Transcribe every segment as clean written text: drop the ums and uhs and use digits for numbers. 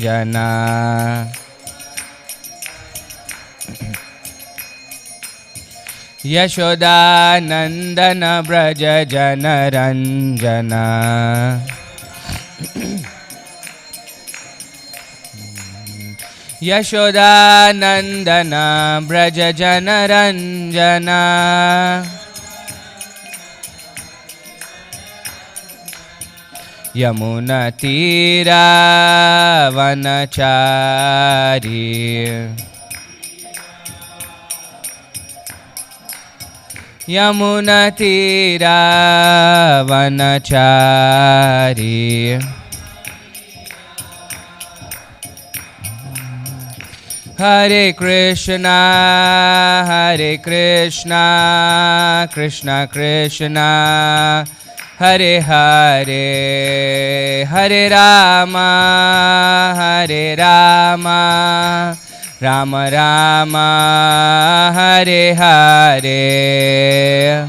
Jana Yashoda Nandana Braja Jana Ranjana Yashoda Nandana Braja Jana Ranjana Yamuna Tira Vanachari Yamuna Tira Vanachari Hare Krishna Krishna Krishna Hare Hare Hare Rama Rama Rama Hare Hare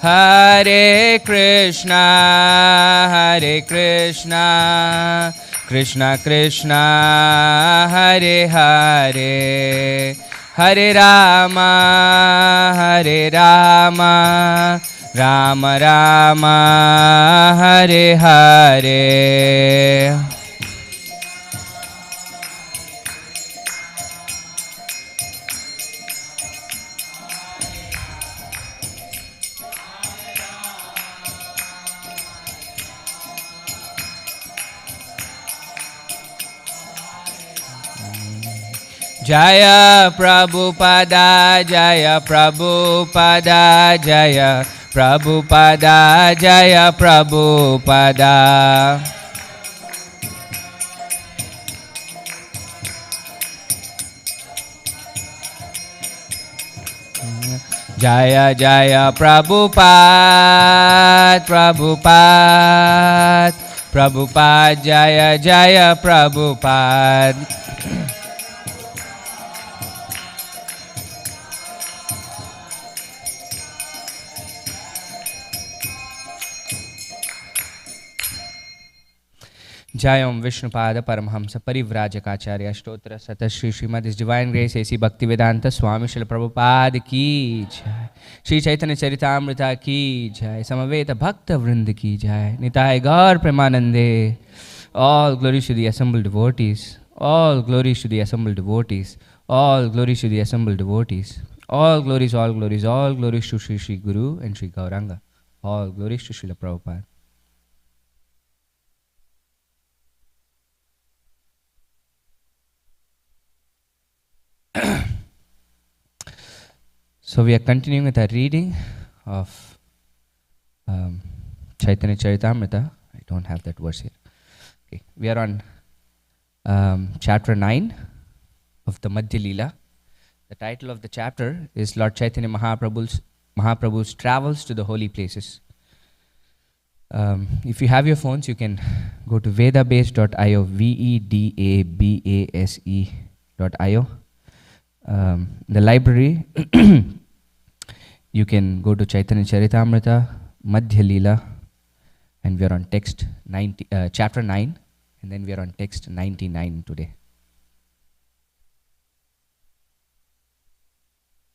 Hare Krishna Krishna Krishna Hare Hare Hare Rama Rama Rama Hare Hare Jaya Prabhupada Jaya Prabhupada Jaya Prabhupada Jaya Prabhupada Jaya Jaya Prabhupada Prabhupada Prabhupada Jaya Jaya Prabhupada Jayam Vishnupada Paramhamsa Parivrajakacarya Shtotra Sata Shri Srimad His Divine Grace A.C. Bhaktivedanta Swami Srila Prabhupada Ki Jai Shri Caitanya Caritamrta Ki Jai Samaveta Bhakta Vrinda Ki Jai Nitai Gaur Premanande. All glories to the assembled devotees. All glories to the assembled devotees. All glories to the assembled devotees. All glories, all glories, all glories to Shri Shri Guru and Shri Gauranga. All glories to Srila Prabhupada. So we are continuing with our reading of Caitanya Caritamrta. I don't have that verse here. Okay. We are on chapter 9 of the Madhya Leela. The title of the chapter is Lord Chaitanya Mahaprabhu's Travels to the Holy Places. If you have your phones, you can go to vedabase.io, vedabase.io. The library, you can go to Caitanya Caritamrta, Madhya Leela, and we are on text chapter 9, and then we are on text 99 today.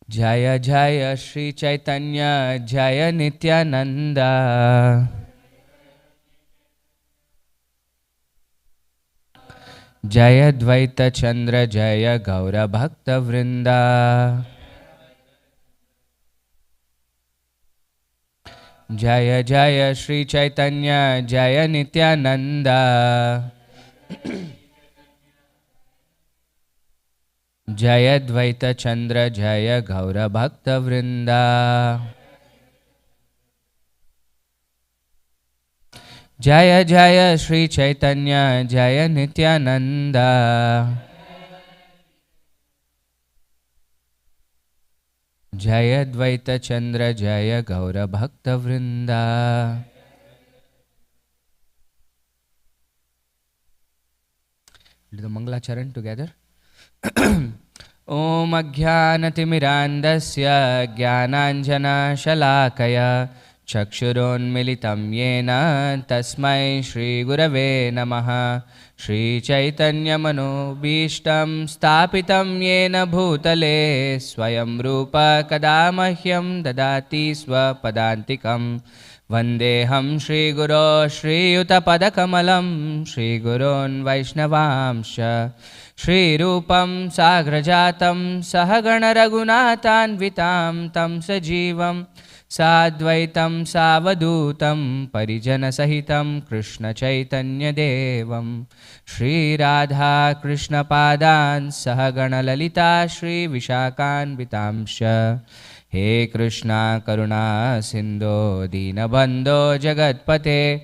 Jaya Jaya Shri Chaitanya Jaya Nityananda Jaya Dvaita Chandra Jaya Gaura Bhakta Vrinda Jaya Jaya Shri Chaitanya Jaya Nityananda Jaya Dvaita Chandra Jaya Gaura Bhakta Vrinda Jaya Jaya Shri Chaitanya Jaya Nityananda Jaya Dvaita Chandra Jaya Gaura Bhakta Vrinda Do the Mangalacharan together. Om Ajnanatimirandasya Jnananjana Shalakaya Chakshurunmilitam Yena Tasmai Shri Gurave Namaha Shri Chaitanya Manobhishtam Stapitam Yena Bhutale Swayam Rupa Kadamahyam Dadati Swapadantikam Vandeham Shri Guru Shri Yuta Shri Gurun Vaishnavamsha Shri Rupam Sagrajatam Sahagana Raghunathanvitam Tam Sajivam Sadvaitam Savadutam Parijana Sahitam Krishna Chaitanya Devam Shri Radha Krishna Padan Sahagana Lalita Shri Vishakhanvitamsha He Krishna Karuna Sindho Dinabandho Jagatpate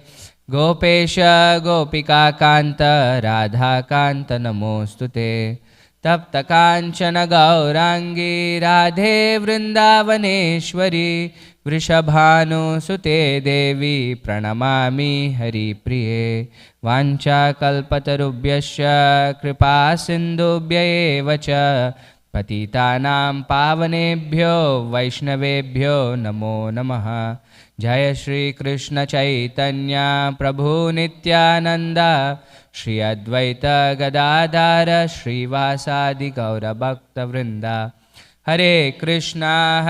Gopesha Gopika Kanta Radha Kanta Namostute Tapta Kanchana Gaurangi Radhe Vrindavaneshwari Vrishabhanu Sute Devi Pranamami Hari Priye Vancha Kalpatarubhyasya Kripa Sindhubhya Evacha Patitanam Pavanebhyo Vaishnavebhyo Namo Namaha Jaya Shri Krishna Chaitanya Prabhu Nityananda Shri Advaita Gadadhara Shri Vasadi Gaura Bhakta Vrinda Hare Krishna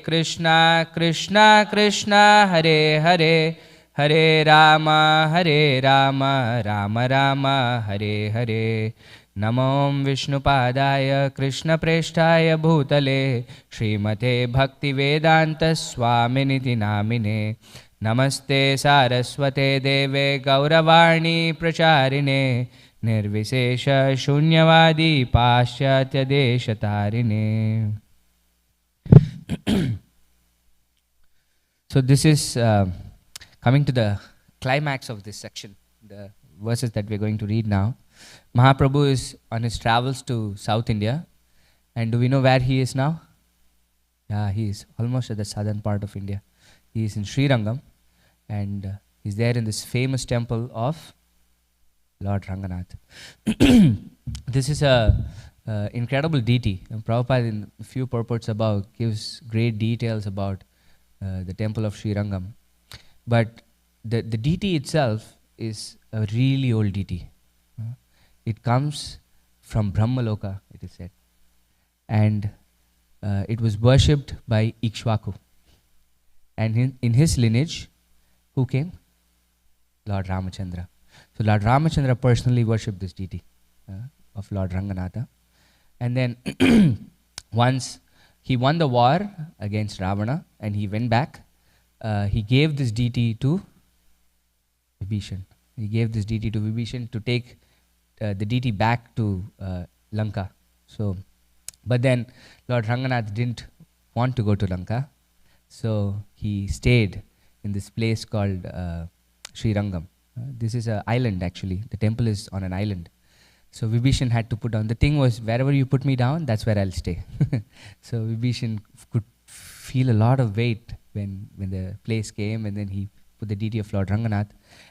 Krishna Krishna Hare Hare Hare Rama Rama Rama Hare Hare Namom Vishnupadaya Krishna Preshtaya Bhutale Srimate Bhakti Vedanta Swaminiti Namine Namaste Saraswate Deve Gauravarni Pracharine Nirvisesha Shunyavadi Paschatya Deshatarine. So this is coming to the climax of this section, the verses that we're going to read now. Mahaprabhu is on his travels to South India. And do we know where he is now? Yeah, he is almost at the southern part of India. He is in Srirangam. And he's there in this famous temple of Lord Ranganath. This is a incredible deity. And Prabhupada, in a few purports above, gives great details about the temple of Srirangam. But the deity itself is a really old deity. It comes from Brahmaloka, it is said. And it was worshipped by Ikshvaku. And in his lineage, who came? Lord Ramachandra. So Lord Ramachandra personally worshipped this deity of Lord Ranganatha. And then once he won the war against Ravana and he went back, he gave this deity to Vibhishan. He gave this deity to Vibhishan to take the deity back to Lanka. So, but then Lord Ranganath didn't want to go to Lanka, so he stayed in this place called Srirangam. This is an island actually. The temple is on an island. So Vibhishan had to put down. The thing was, wherever you put me down, that's where I'll stay. So Vibhishan could feel a lot of weight when the place came, and then he put the deity of Lord Ranganath.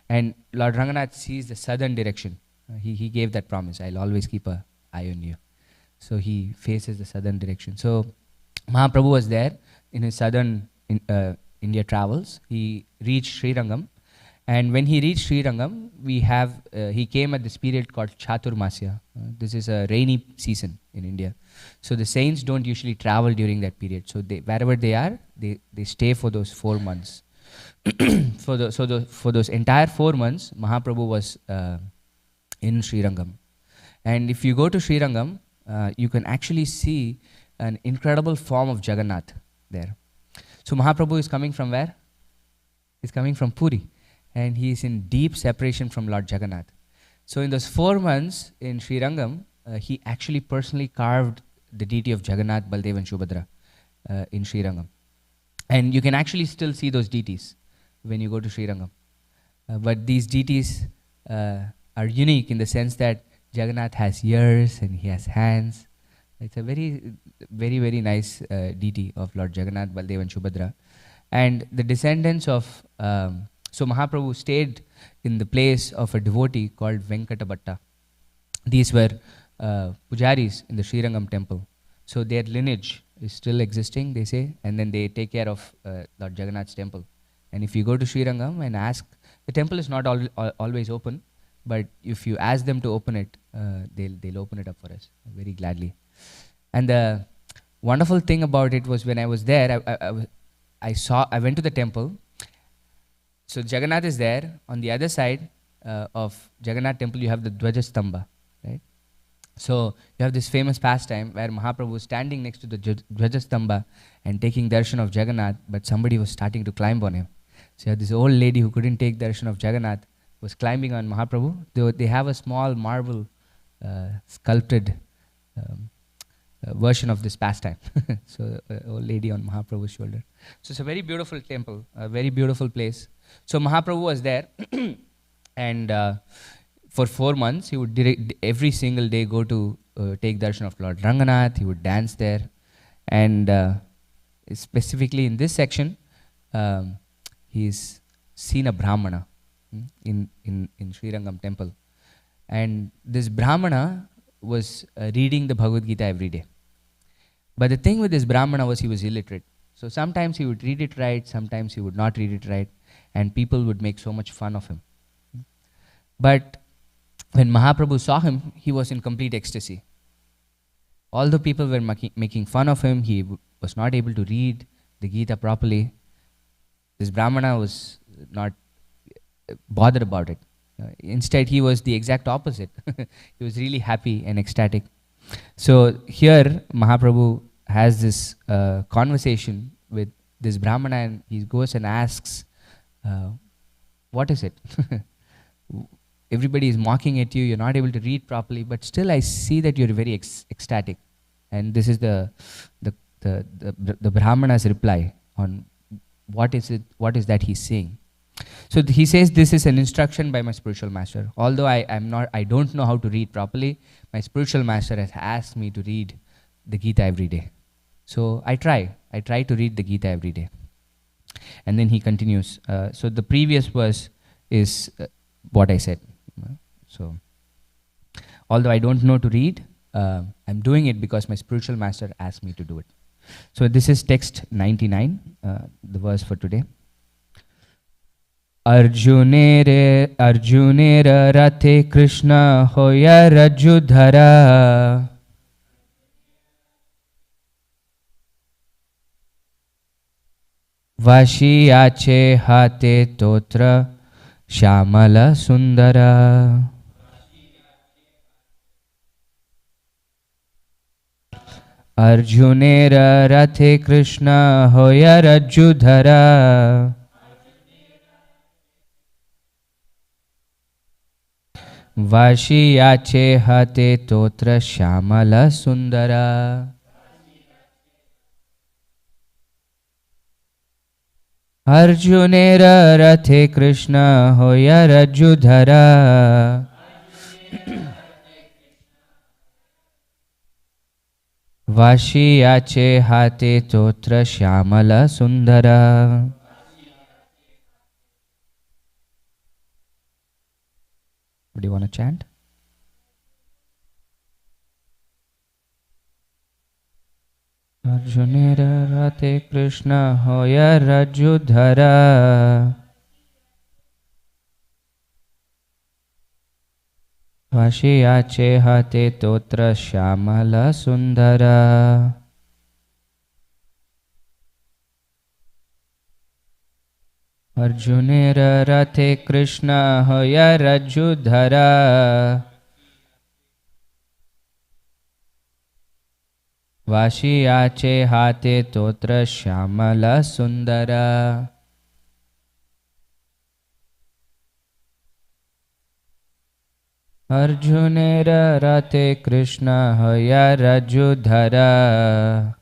And Lord Ranganath sees the southern direction. He gave that promise, I'll always keep an eye on you. So he faces the southern direction. So Mahaprabhu was there in his southern India travels. He reached Srirangam. And when he reached Srirangam, he came at this period called Chaturmasya. This is a rainy season in India. So the saints don't usually travel during that period. So wherever they are, they stay for those 4 months. For those entire 4 months, Mahaprabhu was in Srirangam. And if you go to Srirangam, you can actually see an incredible form of Jagannath there. So Mahaprabhu is coming from where? He's coming from Puri. And he is in deep separation from Lord Jagannath. So in those 4 months in Srirangam, he actually personally carved the deity of Jagannath, Baldev and Subhadra in Srirangam. And you can actually still see those deities when you go to Srirangam. But these deities are unique in the sense that Jagannath has ears and he has hands. It's a very, very, very nice deity of Lord Jagannath, Baldev and Subhadra. And the descendants of... so Mahaprabhu stayed in the place of a devotee called Venkata Bhatta. these were pujaris in the Srirangam temple. So their lineage is still existing, they say, and then they take care of Lord Jagannath's temple. And if you go to Srirangam and ask, the temple is not always open, but if you ask them to open it, they'll open it up for us very gladly. And the wonderful thing about it was when I was there, I went to the temple. So Jagannath is there. On the other side of Jagannath temple, you have the Dvajastamba, right? So you have this famous pastime where Mahaprabhu was standing next to the Dvajastamba and taking darshan of Jagannath, but somebody was starting to climb on him. So you had this old lady who couldn't take darshan of Jagannath, was climbing on Mahaprabhu. They have a small marble sculpted version of this pastime. So old lady on Mahaprabhu's shoulder. So it's a very beautiful temple, a very beautiful place. So Mahaprabhu was there and for 4 months he would every single day go to take darshan of Lord Ranganath. He would dance there, and specifically in this section he's seen a Brahmana in Srirangam temple, and this Brahmana was reading the Bhagavad Gita every day. But the thing with this Brahmana was he was illiterate. So sometimes he would read it right, sometimes he would not read it right, and people would make so much fun of him. But when Mahaprabhu saw him, he was in complete ecstasy. Although people were making fun of him, he was not able to read the Gita properly. This Brahmana was not bothered about it. Instead, he was the exact opposite. He was really happy and ecstatic. So here, Mahaprabhu has this conversation with this Brahmana, and he goes and asks, what is it? Everybody is mocking at you, you're not able to read properly, but still I see that you're very ecstatic. And this is the Brahmana's reply on what is that he's saying. So he says, this is an instruction by my spiritual master. Although I don't know how to read properly, my spiritual master has asked me to read the Gita every day. So I try to read the Gita every day. And then he continues. So the previous verse is what I said. So although I don't know to read, I'm doing it because my spiritual master asked me to do it. So this is text 99, the verse for today. Arjunera rathe Krishna hoya rajudhara vashi ache hate totra shamala sundara. Arjunera rathe Krishna hoya rajudhara vashi ache hate totra shamala sundara. Arjunera rathe Krishna hoya rajudhara vashi ache hate totra shamala sundara. What do you want to chant? Arjunera rathe Krishna hoya rajudhara vashi ache hate totra shamala sundara. Arjunera rathe Krishna hoya rajudhara vashi ache hate totra shamala sundara. Arjunera rathe Krishna hoya rajudhara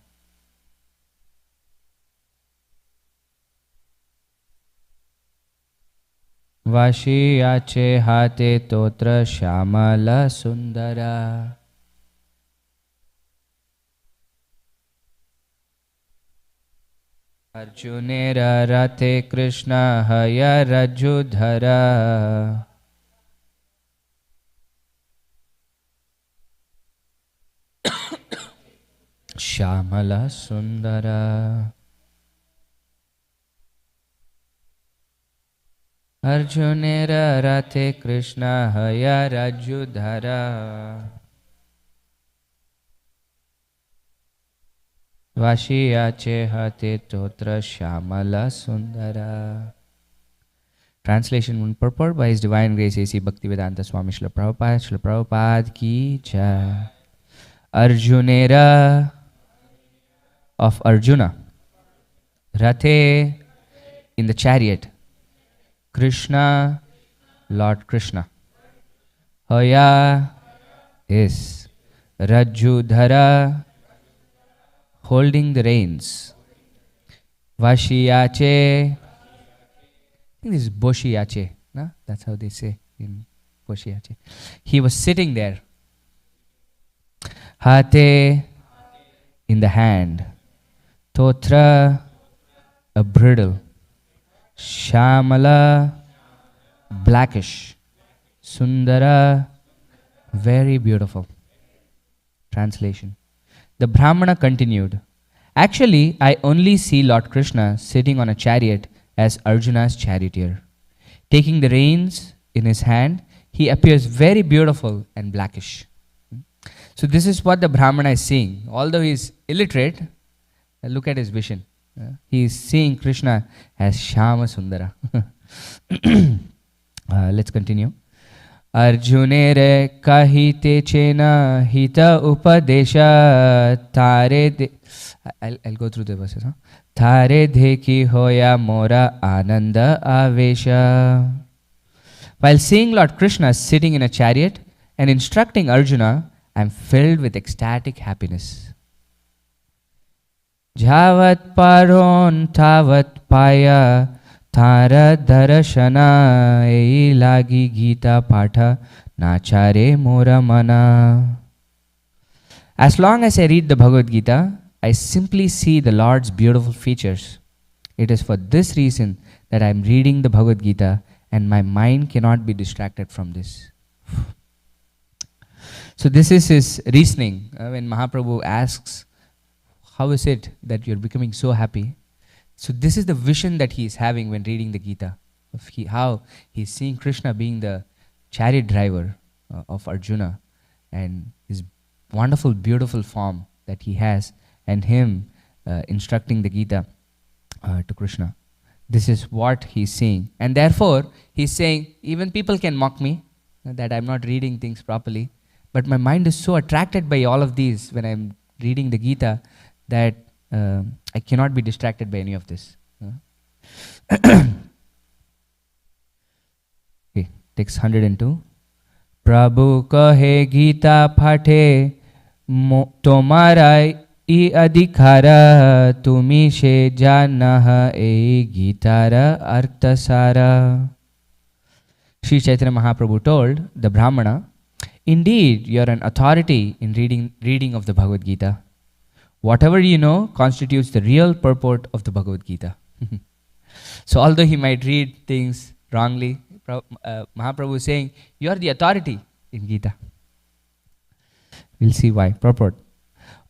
vashi ache hate totra shamala sundara. Arjunera rathe Krishna hoya rajudhara Shamala Sundara. Arjunera Rathe Krishna Haya Rajudhara. Vashiyache Hate Totra Shamala Sundara. Translation and purport by His Divine Grace A.C. Bhaktivedanta Swami Srila Prabhupada. Srila Prabhupada ki jai. Arjunera of Arjuna. Rathe in the chariot. Krishna, Lord Krishna. Haya is Rajudhara, holding the reins. Vashiyache, I think this is Boshiyache. No? That's how they say in Boshiyache. He was sitting there. Hate in the hand. Totra, a bridle. Shamala, blackish. Sundara, very beautiful. Translation. The Brahmana continued, actually, I only see Lord Krishna sitting on a chariot as Arjuna's charioteer. Taking the reins in his hand, he appears very beautiful and blackish. So this is what the Brahmana is seeing. Although he is illiterate, look at his vision. He is seeing Krishna as Shama Sundara. Let's continue. Arjunere kahite chena hita upadesha tare. I'll go through the verses. Tare dheki hoya mora ananda avesha. While seeing Lord Krishna sitting in a chariot and instructing Arjuna, I am filled with ecstatic happiness. Javat paron tavat paya tara darashana ei lagi gita patha nachare mora mana. As long as I read the Bhagavad Gita, I simply see the Lord's beautiful features. It is for this reason that I am reading the Bhagavad Gita and my mind cannot be distracted from this. So this is his reasoning. When Mahaprabhu asks, how is it that you're becoming so happy? So this is the vision that he is having when reading the Gita. Of how he's seeing Krishna being the chariot driver of Arjuna and his wonderful, beautiful form that he has and him instructing the Gita to Krishna. This is what he's seeing. And therefore, he's saying, even people can mock me, that I'm not reading things properly. But my mind is so attracted by all of these when I'm reading the Gita that I cannot be distracted by any of this. Okay, text 102. Prabhu kahe Gita phathe tomara I adhikara tumi she janaha e gitara arthasara. Sri Chaitanya Mahaprabhu told the Brahmana, indeed, you are an authority in reading of the Bhagavad Gita. Whatever you know constitutes the real purport of the Bhagavad Gita. So although he might read things wrongly, Mahaprabhu is saying, you are the authority in Gita. We'll see why. Purport.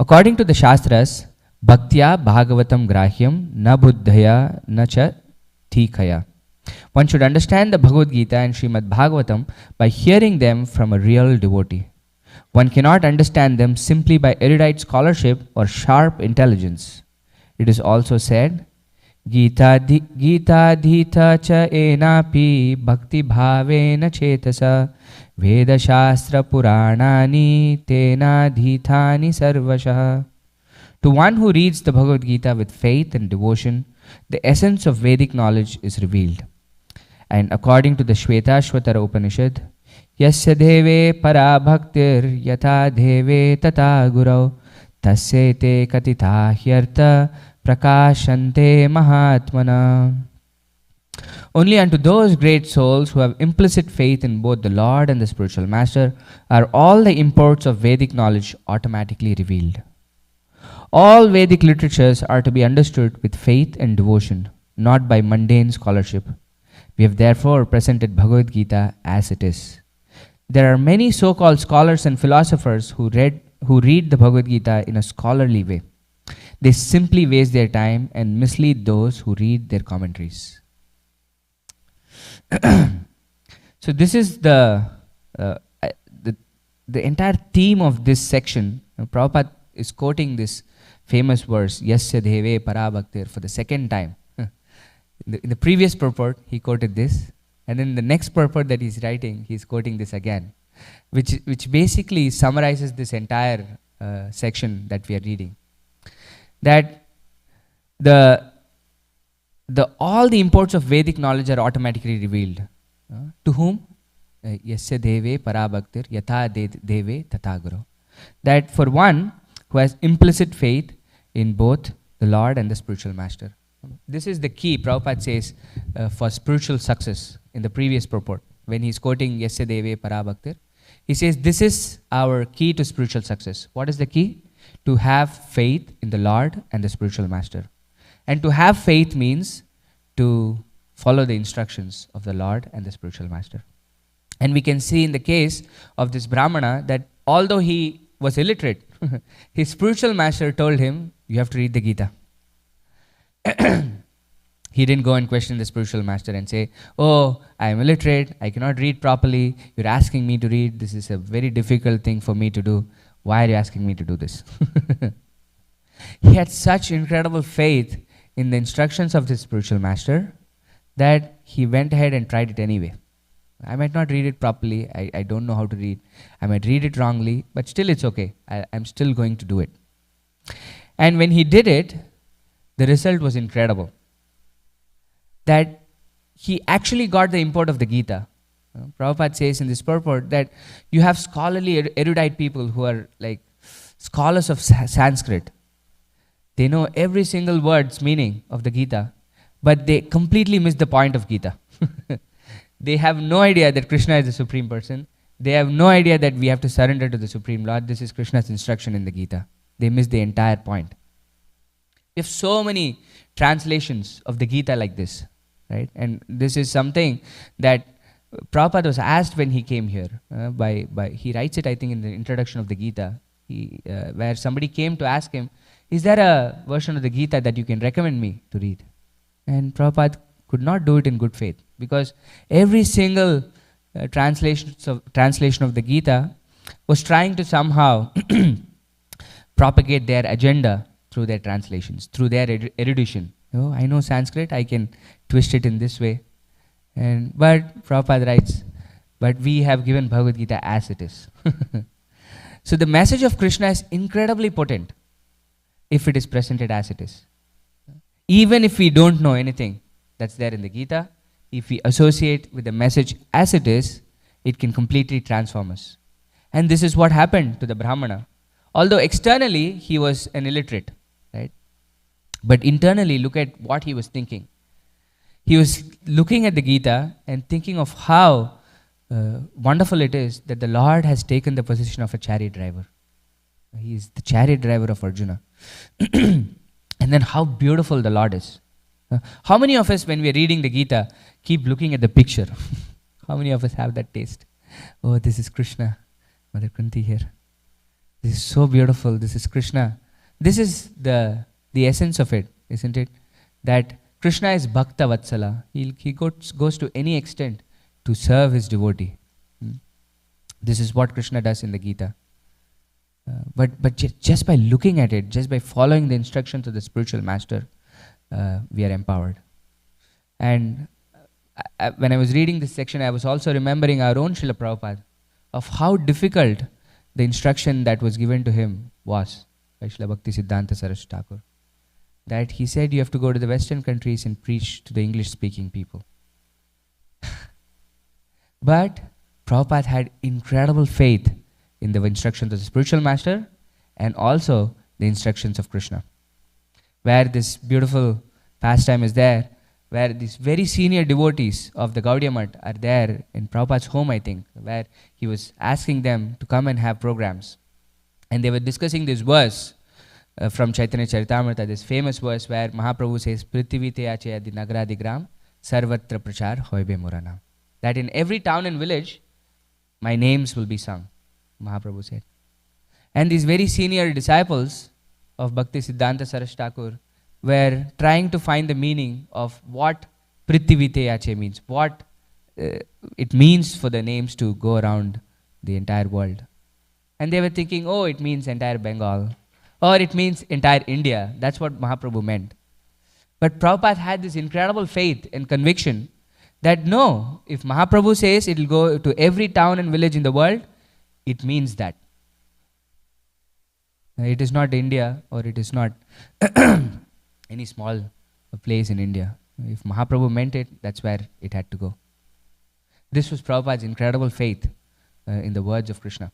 According to the Shastras, Bhaktya Bhagavatam Grahyam na Buddhaya na cha Thikaya. One should understand the Bhagavad Gita and Srimad Bhagavatam by hearing them from a real devotee. One cannot understand them simply by erudite scholarship or sharp intelligence. It is also said, Gita dhita cha enapi bhakti bhavena chetasa Veda Shastra Puranani Tena Dhitani Sarvasha. To one who reads the Bhagavad Gita with faith and devotion, the essence of Vedic knowledge is revealed. And according to the Shvetashvatara Upanishad, Yasya deve para bhaktir yatha deve tata gurau tasye te katita hyarta prakashante mahatmana. Only unto those great souls who have implicit faith in both the Lord and the spiritual master are all the imports of Vedic knowledge automatically revealed. All Vedic literatures are to be understood with faith and devotion, not by mundane scholarship. We have therefore presented Bhagavad Gita as it is. There are many so-called scholars and philosophers who who read the Bhagavad Gita in a scholarly way. They simply waste their time and mislead those who read their commentaries. So this is uh, the entire theme of this section. Prabhupada is quoting this famous verse, Yasya Deve Parabhaktir, for the second time. In the previous purport, he quoted this, and then the next purport that he's writing, he's quoting this again, which basically summarizes this entire section that we are reading. That all the imports of Vedic knowledge are automatically revealed. To whom? Yasya Deve Parabhaktir Yatha Deve Tatha Guru. That for one who has implicit faith in both the Lord and the spiritual master. This is the key, Prabhupada says, for spiritual success in the previous purport. When he's quoting Yasya Deve Parabhaktir, he says this is our key to spiritual success. What is the key? To have faith in the Lord and the spiritual master. And to have faith means to follow the instructions of the Lord and the spiritual master. And we can see in the case of this Brahmana that although he was illiterate, his spiritual master told him, you have to read the Gita. He didn't go and question the spiritual master and say, oh, I am illiterate, I cannot read properly, you're asking me to read, this is a very difficult thing for me to do. Why are you asking me to do this? He had such incredible faith in the instructions of the spiritual master that he went ahead and tried it anyway. I might not read it properly, I don't know how to read, I might read it wrongly, but still it's okay, I'm still going to do it. And when he did it, the result was incredible. That he actually got the import of the Gita. Prabhupada says in this purport that you have scholarly erudite people who are like scholars of Sanskrit. They know every single word's meaning of the Gita, but they completely miss the point of Gita. They have no idea that Krishna is the Supreme Person. They have no idea that we have to surrender to the Supreme Lord. This is Krishna's instruction in the Gita. They miss the entire point. We have so many translations of the Gita like this, right? And this is something that Prabhupada was asked when he came here. He writes it, I think, in the introduction of the Gita, where somebody came to ask him, is there a version of the Gita that you can recommend me to read? And Prabhupada could not do it in good faith, because every single translation of the Gita was trying to somehow propagate their agenda through their translations, through their erudition. Oh, I know Sanskrit, I can twist it in this way. But Prabhupada writes, but we have given Bhagavad Gita as it is. So the message of Krishna is incredibly potent if it is presented as it is. Even if we don't know anything that's there in the Gita, if we associate with the message as it is, it can completely transform us. And this is what happened to the Brahmana. Although externally he was an illiterate, right? But internally, look at what he was thinking. He was looking at the Gita and thinking of how wonderful it is that the Lord has taken the position of a chariot driver. He is the chariot driver of Arjuna. And then how beautiful the Lord is. How many of us, when we are reading the Gita, keep looking at the picture? How many of us have that taste? Oh, this is Krishna. Mother Kunti here. This is so beautiful. This is Krishna. This is the essence of it, isn't it? That Krishna is Bhakta Vatsala. He goes to any extent to serve his devotee. This is what Krishna does in the Gita. But just by looking at it, just by following the instructions of the spiritual master, we are empowered. And when I was reading this section, I was also remembering our own Srila Prabhupada, of how difficult the instruction that was given to him was by Srila Bhakti Siddhanta Saraswati Thakur. That he said you have to go to the Western countries and preach to the English-speaking people. But Prabhupada had incredible faith in the instructions of the spiritual master and also the instructions of Krishna. Where this beautiful pastime is there, where these very senior devotees of the Gaudiya Math are there in Prabhupada's home, I think, where he was asking them to come and have programs. And they were discussing this verse from Chaitanya Caritamrta, this famous verse where Mahaprabhu says, Prithvi te ache adi nagradi gram, sarvatra prachar hoibe muranam. That in every town and village, my names will be sung, Mahaprabhu said. And these very senior disciples of Bhakti Siddhanta Saraswati Thakur were trying to find the meaning of what Prithiviteyache means, what it means for the names to go around the entire world. And they were thinking, oh, it means entire Bengal, or it means entire India. That's what Mahaprabhu meant. But Prabhupada had this incredible faith and conviction that no, if Mahaprabhu says it will go to every town and village in the world, it means that. It is not India, or it is not any small place in India. If Mahaprabhu meant it, that's where it had to go. This was Prabhupada's incredible faith in the words of Krishna.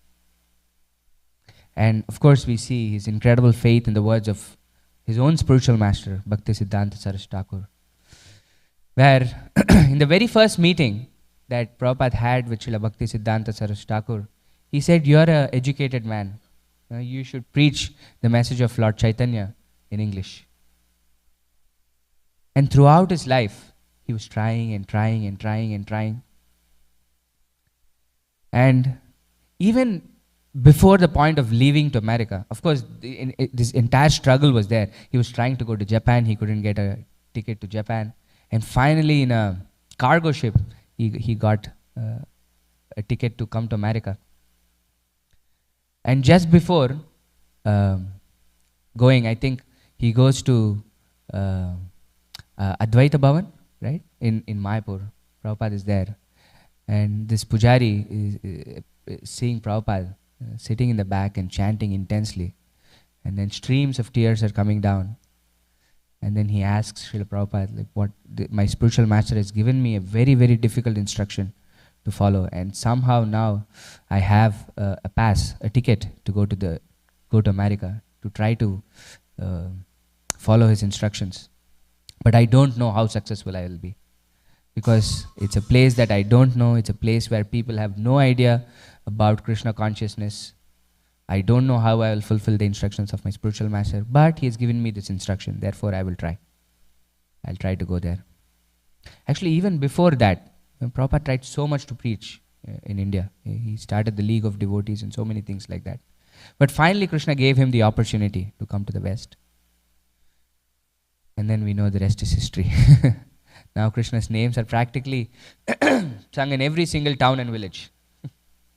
And of course we see his incredible faith in the words of his own spiritual master, Bhakti Siddhanta Saraswati Thakur, where in the very first meeting that Prabhupada had with Srila Bhakti Siddhanta Saraswati Thakur, he said, "You are an educated man. You should preach the message of Lord Caitanya in English." And throughout his life, he was trying and trying and trying and trying. And even before the point of leaving to America, of course, this entire struggle was there. He was trying to go to Japan. He couldn't get a ticket to Japan. And finally, in a cargo ship, he got a ticket to come to America. And just before going, I think he goes to Advaita Bhavan, right? In Mayapur. Prabhupada is there. And this Pujari is seeing Prabhupada sitting in the back and chanting intensely. And then streams of tears are coming down. And then he asks Srila Prabhupada, like, my spiritual master has given me a very, very difficult instruction to follow. And somehow now I have a pass, a ticket to go to America, to try to follow his instructions. But I don't know how successful I will be. Because it's a place that I don't know. It's a place where people have no idea about Krishna consciousness. I don't know how I will fulfill the instructions of my spiritual master. But he has given me this instruction. Therefore, I will try. I'll try to go there. Actually, even before that, Prabhupada tried so much to preach in India. He started the League of Devotees and so many things like that. But finally, Krishna gave him the opportunity to come to the West. And then we know the rest is history. Now Krishna's names are practically sung in every single town and village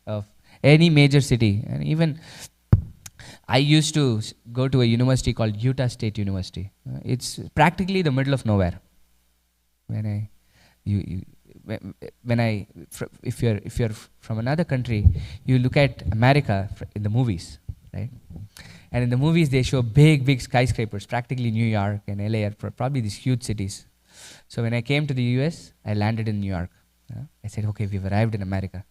of any major city. And even I used to go to a university called Utah State University. It's practically the middle of nowhere. If you're from another country, you look at America in the movies, right? And in the movies they show big skyscrapers, practically New York and LA are probably these huge cities. So when I came to the US, I landed in New York. I said, okay, we've arrived in America.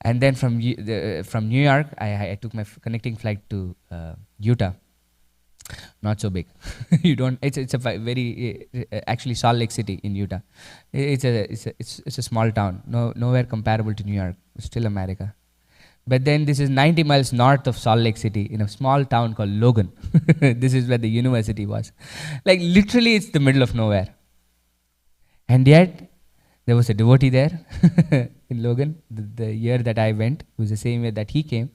And then from New York, I took my connecting flight to Utah. Not so big. It's a very actually Salt Lake City in Utah. It's a small town. Nowhere comparable to New York. Still America. But then this is 90 miles north of Salt Lake City in a small town called Logan. This is where the university was. Like literally it's the middle of nowhere. And yet there was a devotee there in Logan. The year that I went, it was the same year that he came.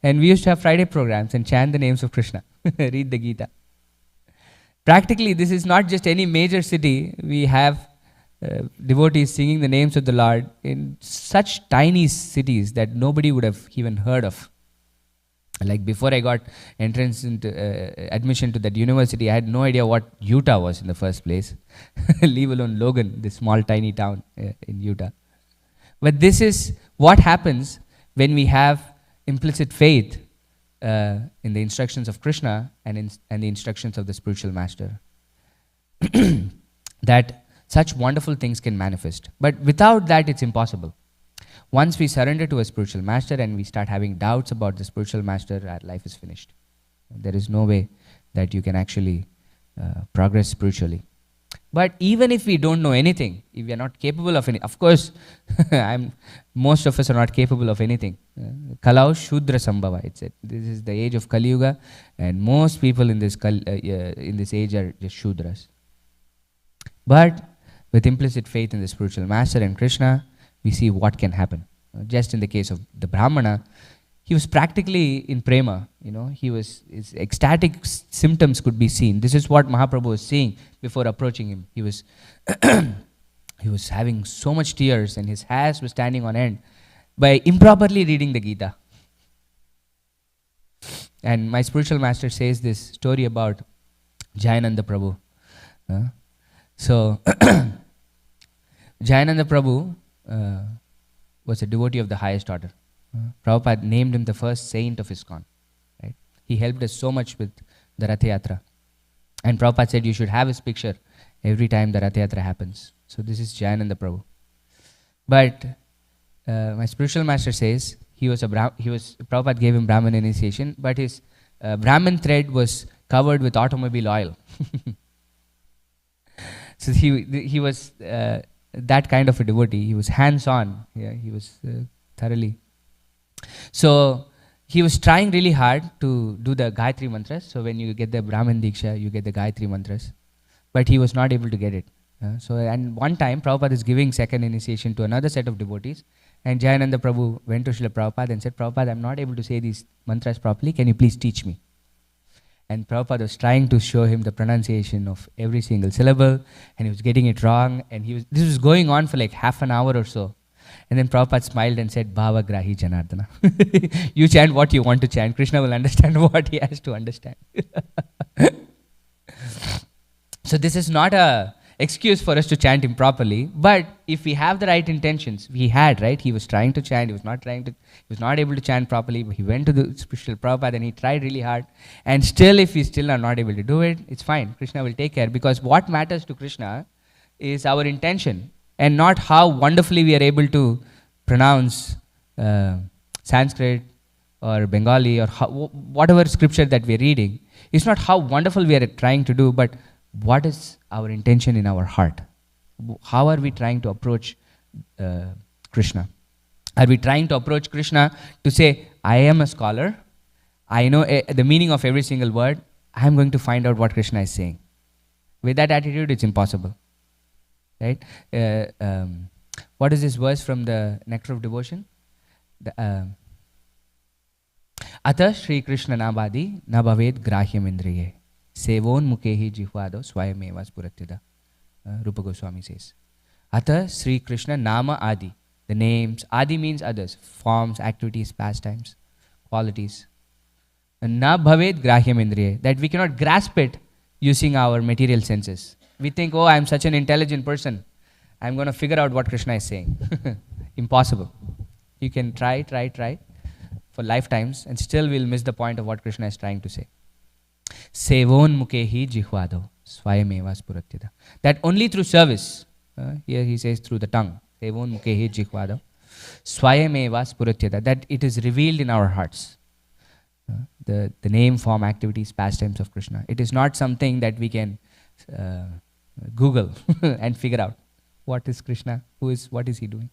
And we used to have Friday programs and chant the names of Krishna, read the Gita. Practically this is not just any major city. We have devotees singing the names of the Lord in such tiny cities that nobody would have even heard of. Like before I got entrance into admission to that university, I had no idea what Utah was in the first place. Leave alone Logan, this small tiny town in Utah. But this is what happens when we have implicit faith in the instructions of Krishna and the instructions of the spiritual master. That such wonderful things can manifest. But without that, it's impossible. Once we surrender to a spiritual master and we start having doubts about the spiritual master, our life is finished. There is no way that you can actually progress spiritually. But even if we don't know anything, if we are not capable of anything, of course, most of us are not capable of anything. Kalau Shudra Sambhava, it said. This is the age of Kali Yuga, and most people in this age are just Shudras. But with implicit faith in the spiritual master and Krishna, we see what can happen. Just in the case of the Brahmana, he was practically in prema. His ecstatic symptoms could be seen. This is what Mahaprabhu was seeing before approaching him. He was he was having so much tears and his hairs were standing on end by improperly reading the Gita. And my spiritual master says this story about Jayananda Prabhu. So Jayananda Prabhu was a devotee of the highest order. Prabhupada named him the first saint of ISKCON. Right? He helped us so much with the Rath Yatra. And Prabhupada said you should have his picture every time the Rath Yatra happens. So this is Jayananda Prabhu. But my spiritual master says Prabhupada gave him Brahman initiation, but his Brahman thread was covered with automobile oil. So he was that kind of a devotee. He was hands-on. Yeah, he was thoroughly. So he was trying really hard to do the Gayatri mantras. So when you get the Brahman Diksha, you get the Gayatri mantras. But he was not able to get it. And one time, Prabhupada is giving second initiation to another set of devotees. And Jayananda Prabhu went to Srila Prabhupada and said, Prabhupada, I'm not able to say these mantras properly. Can you please teach me? And Prabhupada was trying to show him the pronunciation of every single syllable. And he was getting it wrong. And this was going on for like half an hour or so. And then Prabhupada smiled and said, Bhava Grahi Janardana. You chant what you want to chant. Krishna will understand what he has to understand. So this is not a excuse for us to chant improperly, but if we have the right intentions, he had, right? He was trying to chant, he was not able to chant properly, but he went to the spiritual Prabhupada and he tried really hard. And still, if we still are not able to do it, it's fine. Krishna will take care, because what matters to Krishna is our intention and not how wonderfully we are able to pronounce Sanskrit or Bengali or whatever scripture that we are reading. It's not how wonderful we are trying to do, but what is our intention in our heart? How are we trying to approach Krishna? Are we trying to approach Krishna to say, I am a scholar, I know the meaning of every single word, I am going to find out what Krishna is saying? With that attitude, it's impossible. Right? What is this verse from the Nectar of Devotion? Ata Shri Krishna Nabadi Nabhaved Grahyam Indriye Sevon Mukehi Jihvado Swayameva Spuratyada. Rupa Goswami says. Ata Sri Krishna Nama Adi. The names. Adi means others. Forms, activities, pastimes, qualities. Na Bhaved Grahyam Indriye. That we cannot grasp it using our material senses. We think, oh, I'm such an intelligent person. I'm going to figure out what Krishna is saying. Impossible. You can try for lifetimes and still we'll miss the point of what Krishna is trying to say. Sevon mukehi jihvado swayameva spuratyada. That only through service, here he says through the tongue, sevon mukehi jihvado swayameva spuratyada, that it is revealed in our hearts. The name, form, activities, pastimes of Krishna. It is not something that we can Google and figure out what is Krishna, what is he doing.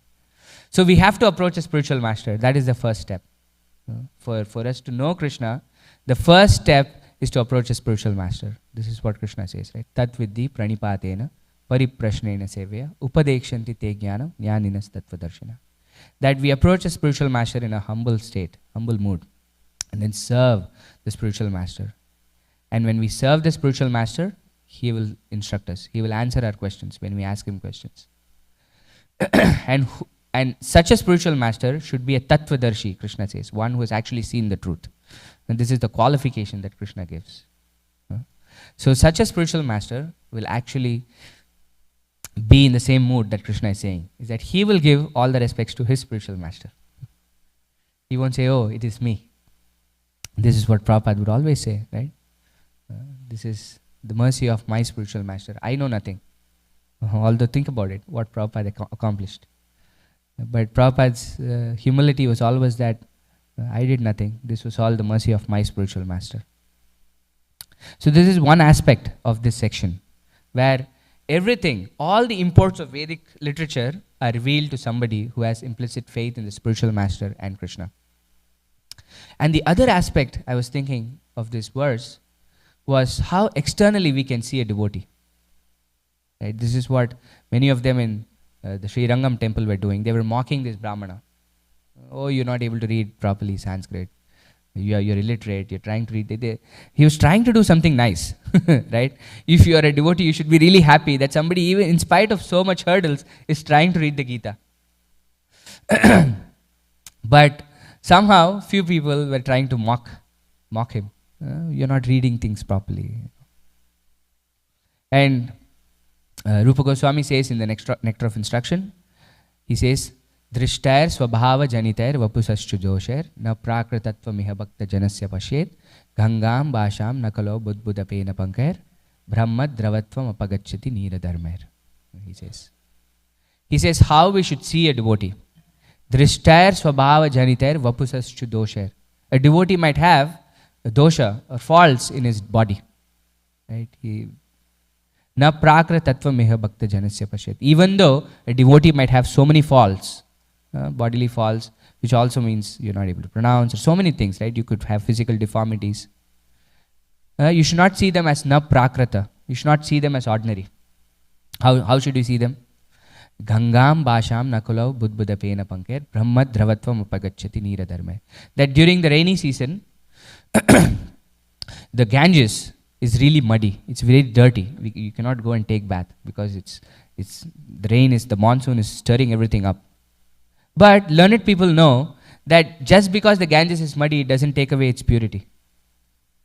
So we have to approach a spiritual master. That is the first step. For us to know Krishna, the first step is to approach a spiritual master. This is what Krishna says, right? Tat viddhi pranipatena pariprashnena sevya upadekshanti te jnanam jnaninas tattvadarshana. That we approach a spiritual master in a humble state, humble mood, and then serve the spiritual master. And when we serve the spiritual master, he will instruct us. He will answer our questions when we ask him questions. And such a spiritual master should be a tattvadarshi, Krishna says, one who has actually seen the truth. And this is the qualification that Krishna gives. So such a spiritual master will actually be in the same mood that Krishna is saying, is that he will give all the respects to his spiritual master. He won't say, oh, it is me. This is what Prabhupada would always say, right? This is the mercy of my spiritual master. I know nothing. Although think about it, what Prabhupada accomplished. But Prabhupada's humility was always that I did nothing. This was all the mercy of my spiritual master. So this is one aspect of this section where everything, all the imports of Vedic literature are revealed to somebody who has implicit faith in the spiritual master and Krishna. And the other aspect I was thinking of this verse was how externally we can see a devotee. Right? This is what many of them in the Sri Rangam temple were doing. They were mocking this Brahmana. Oh, you're not able to read properly Sanskrit. You're illiterate. You're trying to read. He was trying to do something nice, right? If you are a devotee, you should be really happy that somebody, even in spite of so much hurdles, is trying to read the Gita. But somehow, few people were trying to mock him. You're not reading things properly. And Rupa Goswami says in the Nectar of Instruction, he says, Drishtair swabhava janitair vapusaschu josher na prakritattva miha bhakta janasya pashet gangam basham nakalo budbudapena pankair brahmad dravatvam apagachyati nira dharmair. He says how we should see a devotee. Drishtair swabhava janitair vapusaschu dosher. A devotee might have a dosha or faults in his body. Right? Na prakritattva miha bhakta janasya pashet. Even though a devotee might have so many faults, bodily faults, which also means you're not able to pronounce, or so many things, right? You could have physical deformities. You should not see them as na prakrata. You should not see them as ordinary. How should you see them? Gangam basham nakulau budbudapena pankir brahma dravatvam upagachyati nira dharma. That during the rainy season, the Ganges is really muddy. It's very dirty. You cannot go and take bath because the monsoon is stirring everything up. But learned people know that just because the Ganges is muddy, it doesn't take away its purity.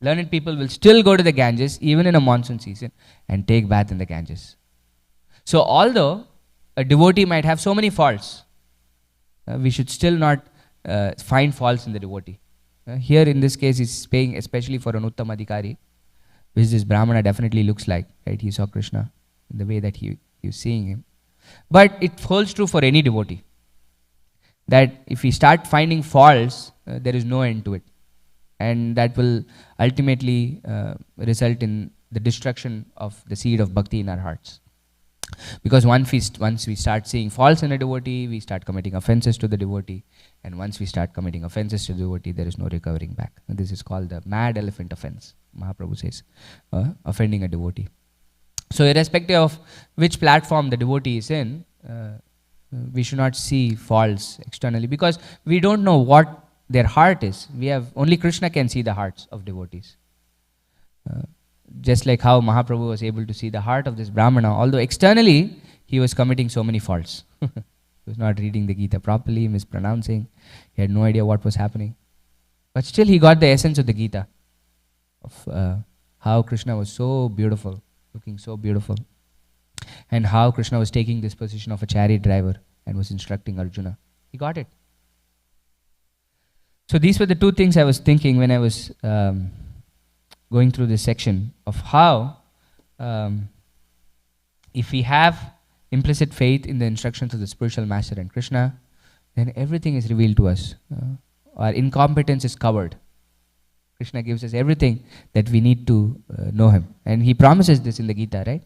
Learned people will still go to the Ganges, even in a monsoon season, and take bath in the Ganges. So although a devotee might have so many faults, we should still not find faults in the devotee. Here in this case, he's saying, especially for an Uttama Adhikari, which this Brahmana definitely looks like, right? He saw Krishna in the way that he was seeing him. But it holds true for any devotee, that if we start finding faults, there is no end to it. And that will ultimately result in the destruction of the seed of bhakti in our hearts. Because once we start seeing faults in a devotee, we start committing offenses to the devotee. And once we start committing offenses to the devotee, there is no recovering back. And this is called the mad elephant offense, Mahaprabhu says, offending a devotee. So irrespective of which platform the devotee is in, we should not see faults externally, because we don't know what their heart is. Only Krishna can see the hearts of devotees. Just like how Mahaprabhu was able to see the heart of this Brahmana, although externally he was committing so many faults. He was not reading the Gita properly, mispronouncing. He had no idea what was happening. But still he got the essence of the Gita, of how Krishna was so beautiful, looking so beautiful. And how Krishna was taking this position of a chariot driver and was instructing Arjuna. He got it. So these were the two things I was thinking when I was going through this section of how if we have implicit faith in the instructions of the spiritual master and Krishna, then everything is revealed to us. Our incompetence is covered. Krishna gives us everything that we need to know him. And he promises this in the Gita, right?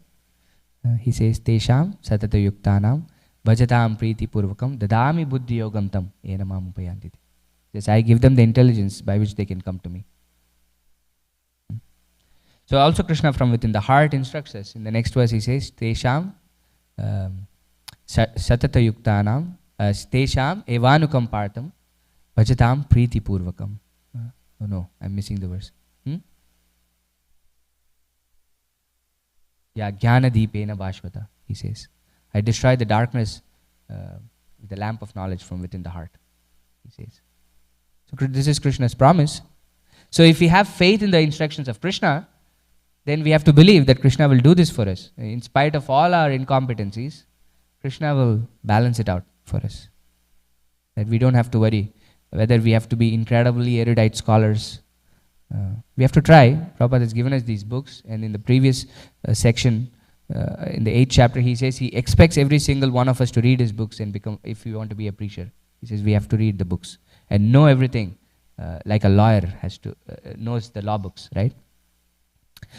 He says, Tesham satata yuktanam bhajatam priti purvakam dadami buddhi yogam tam ena mam upayantiti. Yes, I give them the intelligence by which they can come to me. So also Krishna from within the heart instructs us. In the next verse he says, Tesham satata yuktanam Tesham evanukam partam bhajatam priti purvakam. Oh no, I'm missing the verse. Yeah, jnana deepena bhashvata, he says. I destroy the darkness with the lamp of knowledge from within the heart, he says. So this is Krishna's promise. So if we have faith in the instructions of Krishna, then we have to believe that Krishna will do this for us. In spite of all our incompetencies, Krishna will balance it out for us. That we don't have to worry whether we have to be incredibly erudite scholars. We have to try. Prabhupada has given us these books, and in the previous section, in the 8th chapter, he says he expects every single one of us to read his books and become, if we want to be a preacher, he says we have to read the books and know everything, like a lawyer has to knows the law books, right?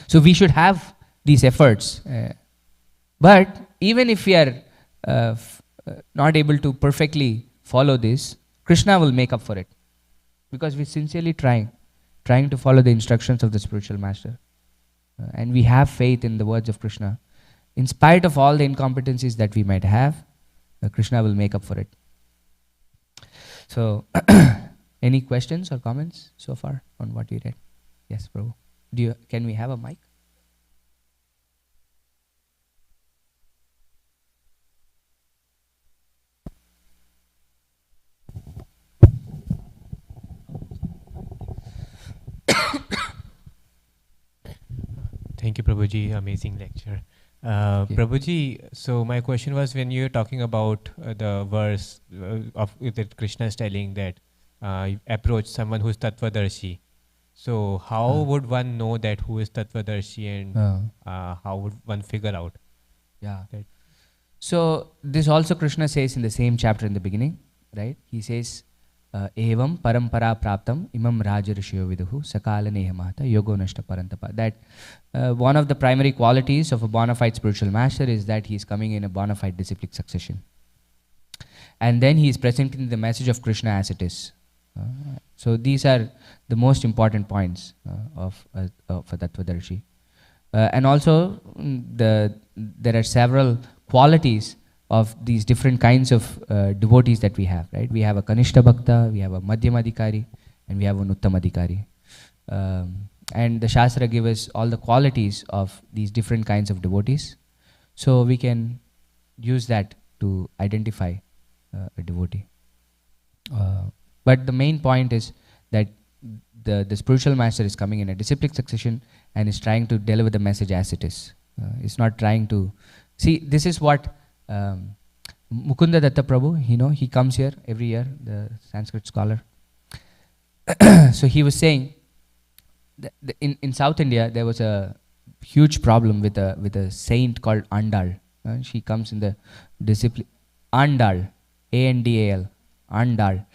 So we should have these efforts. But even if we are not able to perfectly follow this, Krishna will make up for it, because we're sincerely trying to follow the instructions of the spiritual master. And we have faith in the words of Krishna. In spite of all the incompetencies that we might have, Krishna will make up for it. So, any questions or comments so far on what we read? Yes, Prabhu. Can we have a mic? Thank you, Prabhuji. Amazing lecture. Prabhuji, so my question was, when you're talking about the verse of that Krishna is telling that approach someone who's Tattvadarshi. So how would one know that who is Tattvadarshi, and how would one figure out? Yeah. That? So this also Krishna says in the same chapter in the beginning, right? He says, evam parampara praptam imam rajarishyo viduhu sakala nehamata yogo nashta parantapa. That one of the primary qualities of a bona fide spiritual master is that he is coming in a bona fide disciplic succession. And then he is presenting the message of Krishna as it is. So these are the most important points of a Tattvadarshi. And also, there are several qualities of these different kinds of devotees that we have, right? We have a Kanishta Bhakta, we have a Madhyamadhikari, and we have an Uttamadhikari. And the Shastra gives us all the qualities of these different kinds of devotees. So we can use that to identify a devotee. But the main point is that the spiritual master is coming in a disciplic succession and is trying to deliver the message as it is. It's not trying to... See, this is what Mukunda Datta Prabhu, he comes here every year, the Sanskrit scholar. So he was saying, that in South India, there was a huge problem with a saint called Andal. She comes in the discipline... Andal, A-N-D-A-L, Andal.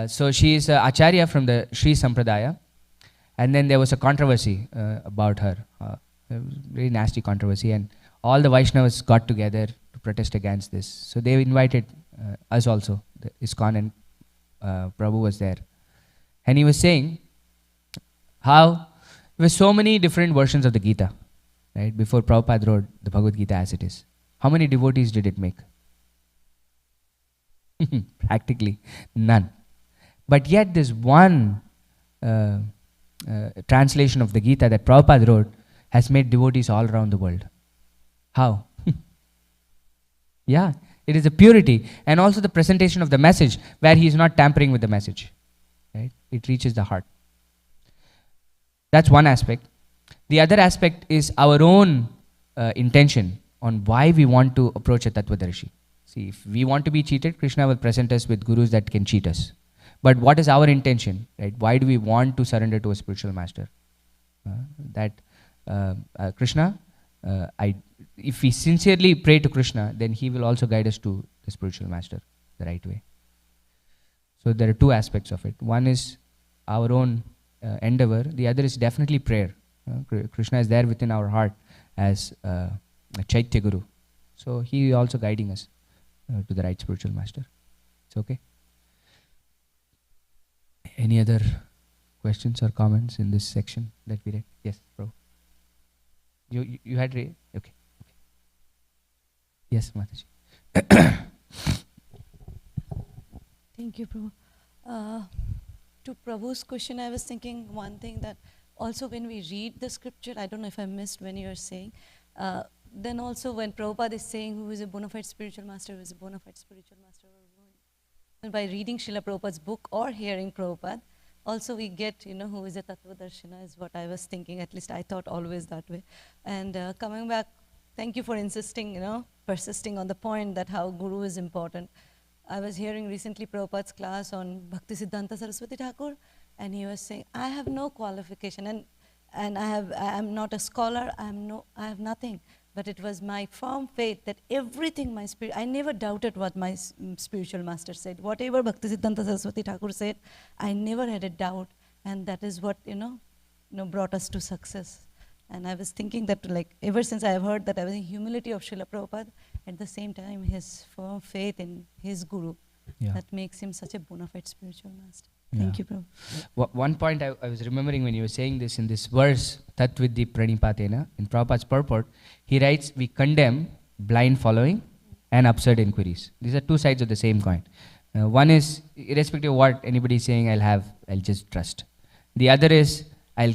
So she is Acharya from the Sri Sampradaya, and then there was a controversy about her, a very nasty controversy, and all the Vaishnavas got together to protest against this. So they invited us also, the ISKCON, and Prabhu was there. And he was saying how there were so many different versions of the Gita, right? Before Prabhupada wrote the Bhagavad Gita as it is. How many devotees did it make? Practically none. But yet this one translation of the Gita that Prabhupada wrote has made devotees all around the world. How? Yeah, it is the purity and also the presentation of the message where he is not tampering with the message. Right? It reaches the heart. That's one aspect. The other aspect is our own intention on why we want to approach a Tattvadarshi. See, if we want to be cheated, Krishna will present us with gurus that can cheat us. But what is our intention? Right? Why do we want to surrender to a spiritual master? Krishna, if we sincerely pray to Krishna, then he will also guide us to the spiritual master the right way. So there are two aspects of it. One is our own endeavor. The other is definitely prayer. Krishna is there within our heart as a Chaitya Guru. So he is also guiding us to the right spiritual master. It's okay. Any other questions or comments in this section that we read? Yes, bro. You had read? Okay. Yes, Mataji. Thank you, Prabhu. To Prabhu's question, I was thinking one thing, that also when we read the scripture, I don't know if I missed when you were saying, then also when Prabhupada is saying who is a bona fide spiritual master, who is a bona fide spiritual master, and by reading Srila Prabhupada's book or hearing Prabhupada, also we get, who is a Tattvadarshina is what I was thinking, at least I thought always that way. And coming back, thank you for insisting, persisting on the point that how Guru is important. I was hearing recently Prabhupada's class on Bhaktisiddhanta Saraswati Thakur, and he was saying, I have no qualification, and I am not a scholar, I have nothing. But it was my firm faith that everything I never doubted what my spiritual master said. Whatever Bhaktisiddhanta Saraswati Thakur said, I never had a doubt, and that is what, brought us to success. And I was thinking that, ever since I have heard that, I was in humility of Srila Prabhupada, at the same time, his firm faith in his Guru, that makes him such a bona fide spiritual master. Thank you, Prabhu. One point I was remembering when you were saying this in this verse, Tat Vidhi Pranipatena, in Prabhupada's purport, he writes, we condemn blind following and absurd inquiries. These are two sides of the same coin. One is, irrespective of what anybody is saying, I'll just trust. The other is, I'll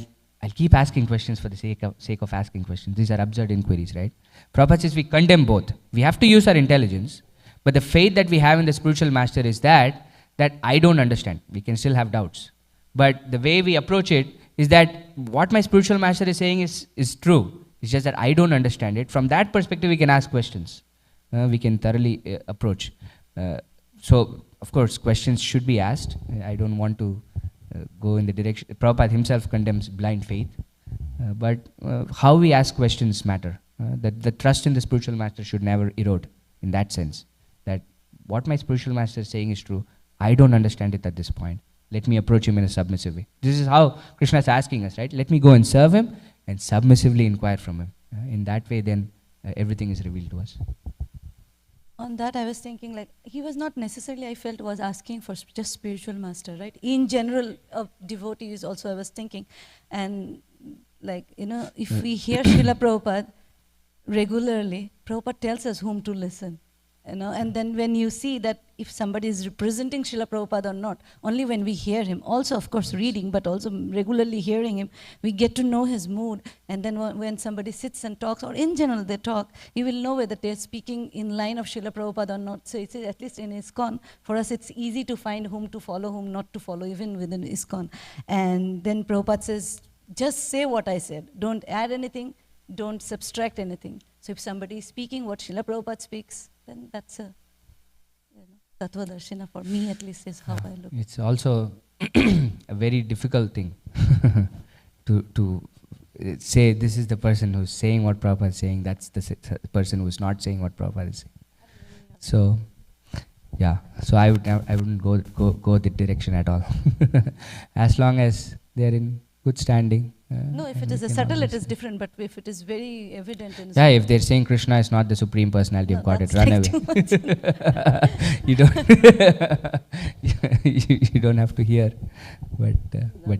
keep asking questions for the sake of asking questions. These are absurd inquiries, right? Prabhupada says we condemn both. We have to use our intelligence, but the faith that we have in the spiritual master is that I don't understand. We can still have doubts. But the way we approach it is that what my spiritual master is saying is true. It's just that I don't understand it. From that perspective, we can ask questions. We can thoroughly approach. So, of course, questions should be asked. I don't want to go in the direction. Prabhupada himself condemns blind faith. But how we ask questions matter. That the trust in the spiritual master should never erode in that sense. That what my spiritual master is saying is true. I don't understand it at this point. Let me approach him in a submissive way. This is how Krishna is asking us, right? Let me go and serve him and submissively inquire from him. In that way, then everything is revealed to us. On that, I was thinking, like, he was not necessarily, I felt, was asking for just spiritual master, right? In general, of devotees also, I was thinking. And, like, if we hear Srila Prabhupada regularly, Prabhupada tells us whom to listen. And then when you see that if somebody is representing Srila Prabhupada or not, only when we hear him, also of course reading, but also regularly hearing him, we get to know his mood. And then when somebody sits and talks, or in general they talk, you will know whether they're speaking in line of Srila Prabhupada or not. So it's at least in ISKCON, for us it's easy to find whom to follow, whom not to follow, even within ISKCON. And then Prabhupada says, just say what I said. Don't add anything, don't subtract anything. So if somebody is speaking what Srila Prabhupada speaks, then that's a Tattva Darshana, for me at least, is how I look. It's also a very difficult thing to say this is the person who's saying what Prabhupada is saying, that's the person who's not saying what Prabhupada is saying. So, yeah, so I wouldn't go the direction at all. As long as they're in good standing. No, if it is a subtle, it is different, but if it is very evident in if they're saying Krishna is not the Supreme Personality of Godhead, run away. you don't have to hear. But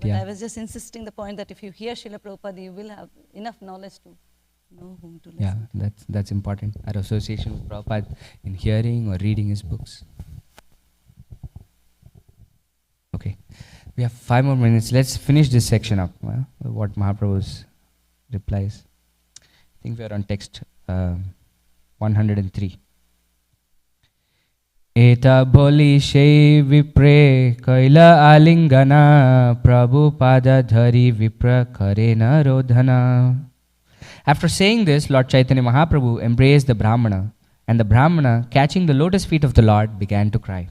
yeah. I was just insisting the point that if you hear Srila Prabhupada, you will have enough knowledge to know whom to listen. Yeah, that's important. Our association with Prabhupada in hearing or reading his books. Okay. We have 5 more minutes. Let's finish this section up. What Mahaprabhu's replies. I think we are on text 103. Eta boli shei vipre kaila alingana Prabhupada dhari vipra karena rodhana. After saying this, Lord Chaitanya Mahaprabhu embraced the Brahmana, and the Brahmana, catching the lotus feet of the Lord, began to cry.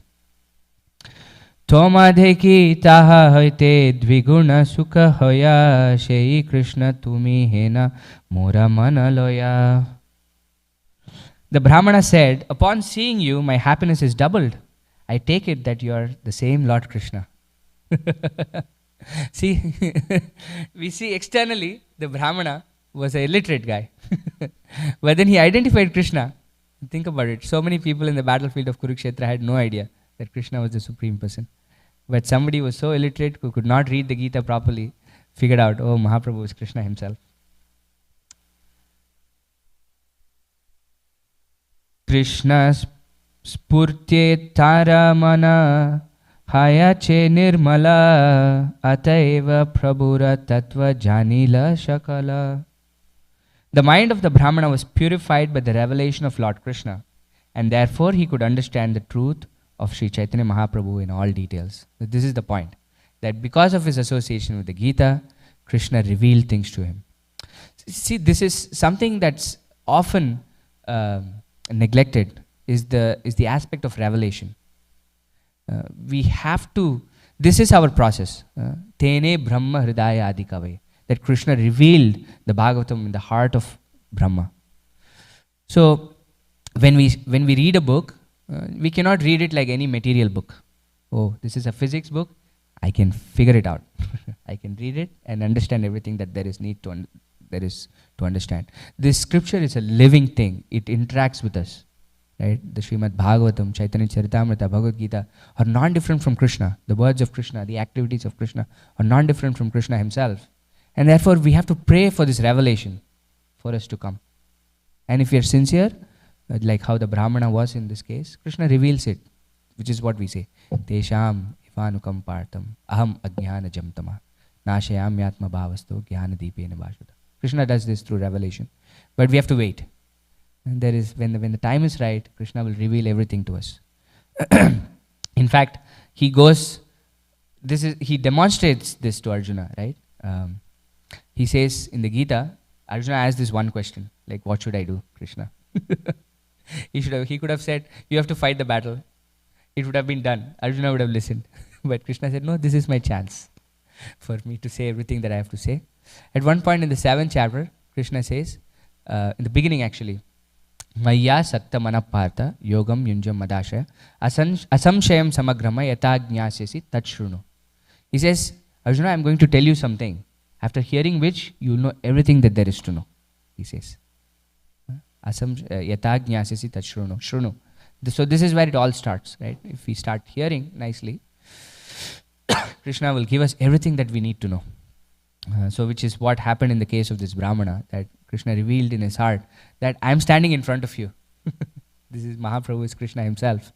Tomadheki taha hoite dviguna sukha hoya shei Krishna tumi hena mora manaloya. The Brahmana said, upon seeing you, my happiness is doubled. I take it that you are the same Lord Krishna. See, we see externally the Brahmana was an illiterate guy. But then he identified Krishna. Think about it. So many people in the battlefield of Kurukshetra had no idea that Krishna was the Supreme Person. But somebody was so illiterate who could not read the Gita properly, figured out, oh, Mahaprabhu is Krishna himself. Krishna spurte taramana hayache nirmala ataiva prabhura tattva janila shakala. The mind of the Brahmana was purified by the revelation of Lord Krishna, and therefore he could understand the truth of Sri Chaitanya Mahaprabhu in all details. This is the point, that because of his association with the Gita, Krishna revealed things to him. See, this is something that's often neglected, is the aspect of revelation. We have to, this is our process. Tene Brahma Hridaya Adikave, that Krishna revealed the Bhagavatam in the heart of Brahma. So, when we read a book, we cannot read it like any material book. Oh, this is a physics book. I can figure it out. I can read it and understand everything that there is to understand. This scripture is a living thing. It interacts with us. Right? The Srimad Bhagavatam, Chaitanya Charitamrta, Bhagavad Gita are non-different from Krishna. The words of Krishna, the activities of Krishna are non-different from Krishna himself. And therefore, we have to pray for this revelation for us to come. And if we are sincere, like how the Brahmana was in this case, Krishna reveals it which is what we say. Tesham ivanukam partam aham ajnana jamtama nashayam yatma bhavasto jnana deepena bhashuta. Krishna does this through revelation, but we have to wait. And there is when the time is right, Krishna will reveal everything to us. In fact, he demonstrates this to Arjuna, right? He says in the Gita, Arjuna asked this one question, like, what should I do, Krishna? He could have said, you have to fight the battle. It would have been done. Arjuna would have listened. But Krishna said, no, this is my chance for me to say everything that I have to say. At one point in the 7th chapter, Krishna says, in the beginning actually, Maya sakta manapartha yogam yunjam madashaya asamshayam samagrama yata jnasyasi tat shrunu. He says, Arjuna, I am going to tell you something, after hearing which you will know everything that there is to know. He says, yata jnasyasi tat shrunu. Shrunu. So this is where it all starts, right? If we start hearing nicely, Krishna will give us everything that we need to know. So which is what happened in the case of this Brahmana, that Krishna revealed in his heart that I am standing in front of you. This is Mahaprabhu, is Krishna himself.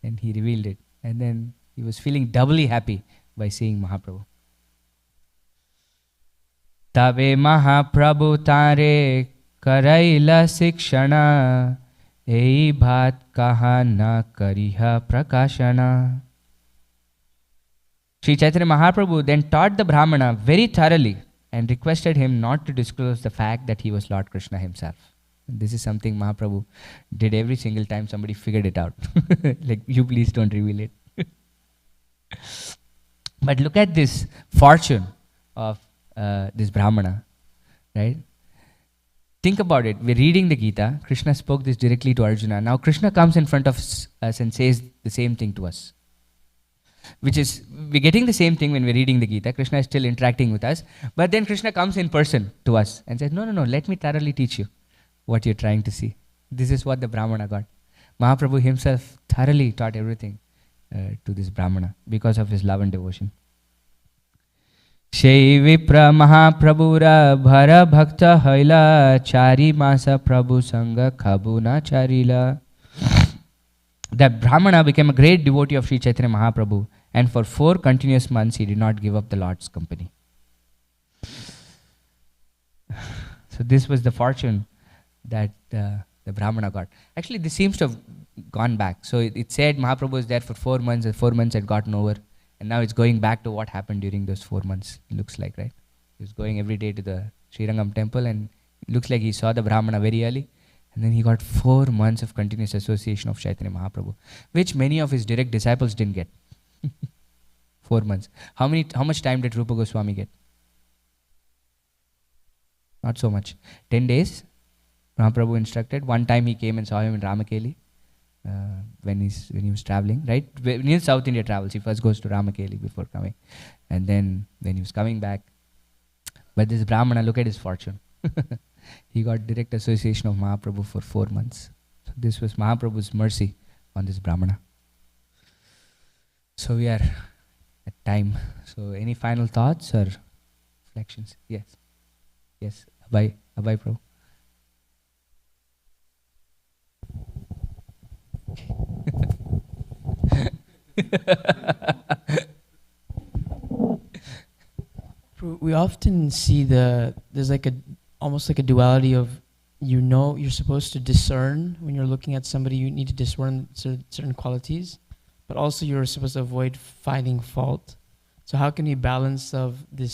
And he revealed it. And then he was feeling doubly happy by seeing Mahaprabhu. Tabe Mahaprabhu tare karaila sikshana ei bhat kaha na kariha prakashana. Sri Chaitanya Mahaprabhu then taught the Brahmana very thoroughly and requested him not to disclose the fact that he was Lord Krishna himself. And this is something Mahaprabhu did every single time somebody figured it out. Like, you please don't reveal it. But look at this fortune of this Brahmana, right? Think about it. We're reading the Gita. Krishna spoke this directly to Arjuna. Now Krishna comes in front of us and says the same thing to us. Which is, we're getting the same thing when we're reading the Gita. Krishna is still interacting with us. But then Krishna comes in person to us and says, no, let me thoroughly teach you what you're trying to see. This is what the Brahmana got. Mahaprabhu himself thoroughly taught everything to this Brahmana because of his love and devotion. Shai Vipra Mahaprabhura Bhara Bhakta Haila Chari Masa Prabhu Sangha Khabuna Charila. The Brahmana became a great devotee of Sri Chaitanya Mahaprabhu, and for 4 continuous months he did not give up the Lord's company. So this was the fortune that the Brahmana got. Actually, this seems to have gone back. So it said Mahaprabhu was there for 4 months, and 4 months had gotten over, and now it's going back to what happened during those 4 months, it looks like, right? He was going every day to the Srirangam temple, and it looks like he saw the Brahmana very early. And then he got 4 months of continuous association of Chaitanya Mahaprabhu, which many of his direct disciples didn't get. 4 months. How much time did Rupa Goswami get? Not so much. 10 days, Mahaprabhu instructed. One time he came and saw him in Ramakeli when he was traveling, right? When in South India travels, he first goes to Ramakeli before coming. And then when he was coming back, but this Brahmana, look at his fortune. He got direct association of Mahaprabhu for 4 months. So this was Mahaprabhu's mercy on this Brahmana. So we are at time. So any final thoughts or reflections? Yes. Yes. Abhay Prabhu. We often see there's like almost like a duality of, you're supposed to discern when you're looking at somebody, you need to discern certain qualities, but also you're supposed to avoid finding fault. So how can you balance of this,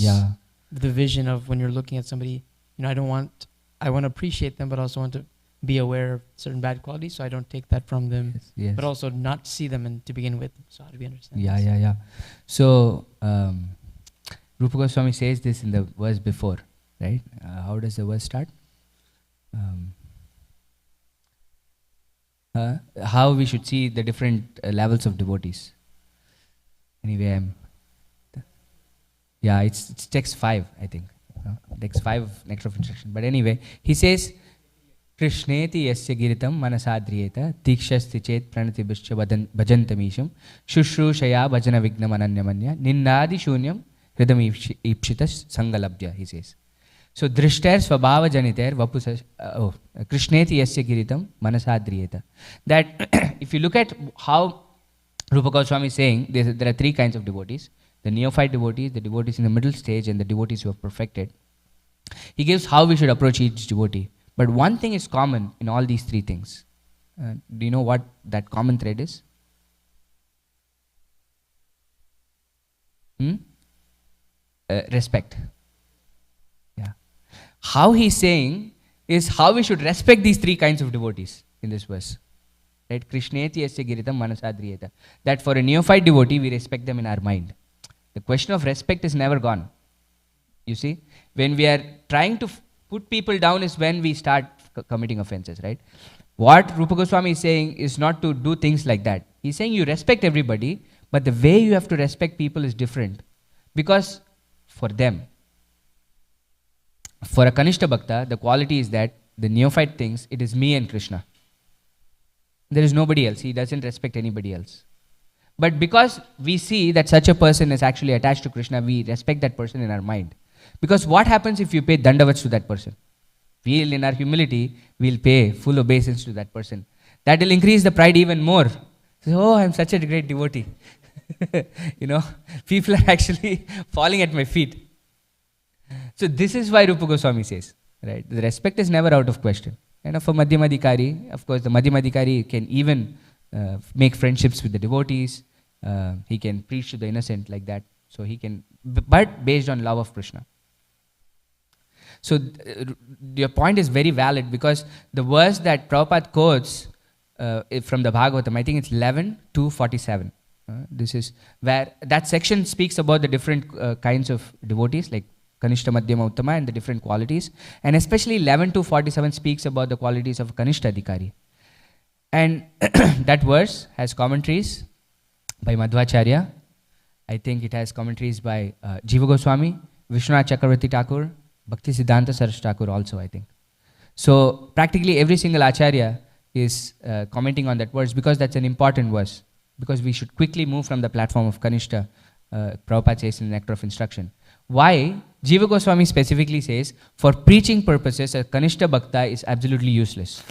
the vision of when you're looking at somebody, I want to appreciate them, but also want to be aware of certain bad qualities, so I don't take that from them, yes. But also not see them to begin with. So how do we understand this? Yeah. So Rupa Goswami says this in the verse before, right? How does the verse start? How we should see the different levels of devotees. Anyway, it's text 5, I think. Text 5, next of instruction. But anyway, he says, Krishneti yasya giritam manasadriyeta tikshasti chet pranatibhishcha bhajantamisham shushrushaya bhajana vignam ananyamanya ninnadi shunyam hridam ipshita sangalabdya, he says. So drishtair svabhava janitair vapusas Krishneti yasya giritam manasadriyeta. That if you look at how Rupa Goswami is saying there are three kinds of devotees: the neophyte devotees, the devotees in the middle stage, and the devotees who have perfected. He gives how we should approach each devotee. But one thing is common in all these three things. Do you know what that common thread is? Respect. Yeah. How he's saying is how we should respect these three kinds of devotees in this verse. Right? Krishneti yasya giritam manasadriyeta. That for a neophyte devotee, we respect them in our mind. The question of respect is never gone. You see, when we are trying to put people down is when we start committing offenses, right? What Rupa Goswami is saying is not to do things like that. He's saying you respect everybody, but the way you have to respect people is different. Because for them, for a Kanishta Bhakta, the quality is that the neophyte thinks it is me and Krishna. There is nobody else. He doesn't respect anybody else. But because we see that such a person is actually attached to Krishna, we respect that person in our mind. Because what happens if you pay dandavats to that person? We'll, in our humility, we'll pay full obeisance to that person. That will increase the pride even more. So, oh, I'm such a great devotee. You know, people are actually falling at my feet. So this is why Rupa Goswami says, right? The respect is never out of question. And for Madhyamadhikari, of course, the Madhyamadhikari can even make friendships with the devotees. He can preach to the innocent like that. So he can, but based on love of Krishna. So your point is very valid, because the verse that Prabhupada quotes from the Bhagavatam, I think it's 11:247. This is where that section speaks about the different kinds of devotees, like Kanishta, Madhyama, Uttama, and the different qualities. And especially 11:247 speaks about the qualities of Kanishta Adhikari. And that verse has commentaries by Madhvacharya. I think it has commentaries by Jiva Goswami, Vishwanath Chakravarti Thakur, Bhakti Siddhanta Saraswati Thakur also, I think. So practically every single Acharya is commenting on that verse, because that's an important verse. Because we should quickly move from the platform of Kanishta, Prabhupada says in the Nectar of Instruction. Why? Jiva Goswami specifically says, for preaching purposes, a Kanishta Bhakta is absolutely useless.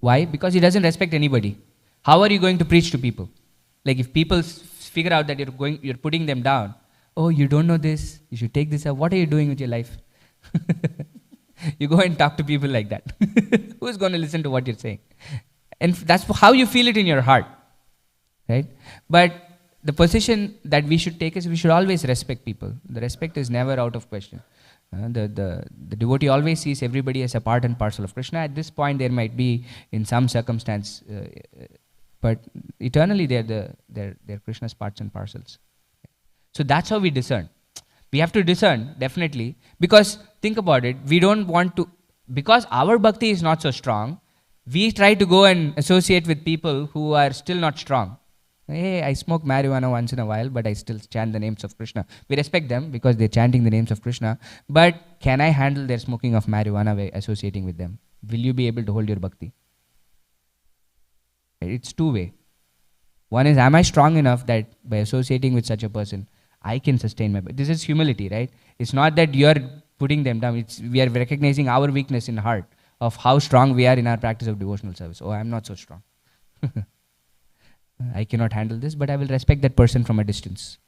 Why? Because he doesn't respect anybody. How are you going to preach to people? Like if people figure out that you're putting them down, oh, you don't know this, you should take this up, what are you doing with your life? You go and talk to people like that. Who is going to listen to what you're saying? And that's how you feel it in your heart, right? But the position that we should take is we should always respect people. The respect is never out of question. The devotee always sees everybody as a part and parcel of Krishna. At this point, there might be in some circumstance, but eternally they're Krishna's parts and parcels. So that's how we discern. We have to discern, definitely, because think about it, we don't want to, because our bhakti is not so strong, we try to go and associate with people who are still not strong. Hey, I smoke marijuana once in a while, but I still chant the names of Krishna. We respect them because they're chanting the names of Krishna, but can I handle their smoking of marijuana by associating with them? Will you be able to hold your bhakti? It's two-way. One is, am I strong enough that by associating with such a person, I can sustain my bhakti? This is humility, right? It's not that you're putting them down. We are recognizing our weakness in heart of how strong we are in our practice of devotional service. Oh, I'm not so strong. I cannot handle this, but I will respect that person from a distance.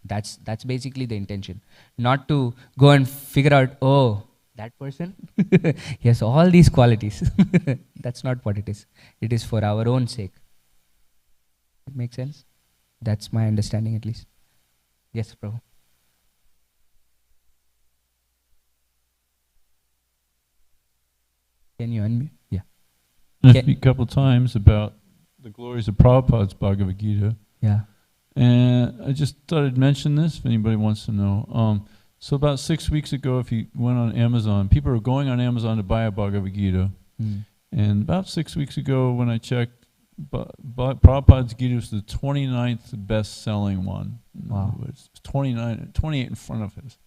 That's basically the intention. Not to go and figure out, oh, that person, he has all these qualities. That's not what it is. It is for our own sake. It makes sense? That's my understanding at least. Yes, Prabhu. Can you unmute? Yeah. I speak a couple times about the glories of Prabhupada's Bhagavad Gita. Yeah. And I just thought I'd mention this if anybody wants to know. So about 6 weeks ago, if you went on Amazon, people are going on Amazon to buy a Bhagavad Gita. And about 6 weeks ago, when I checked, Prabhupada's Gita was the 29th best-selling one. Wow. It's 28 in front of his.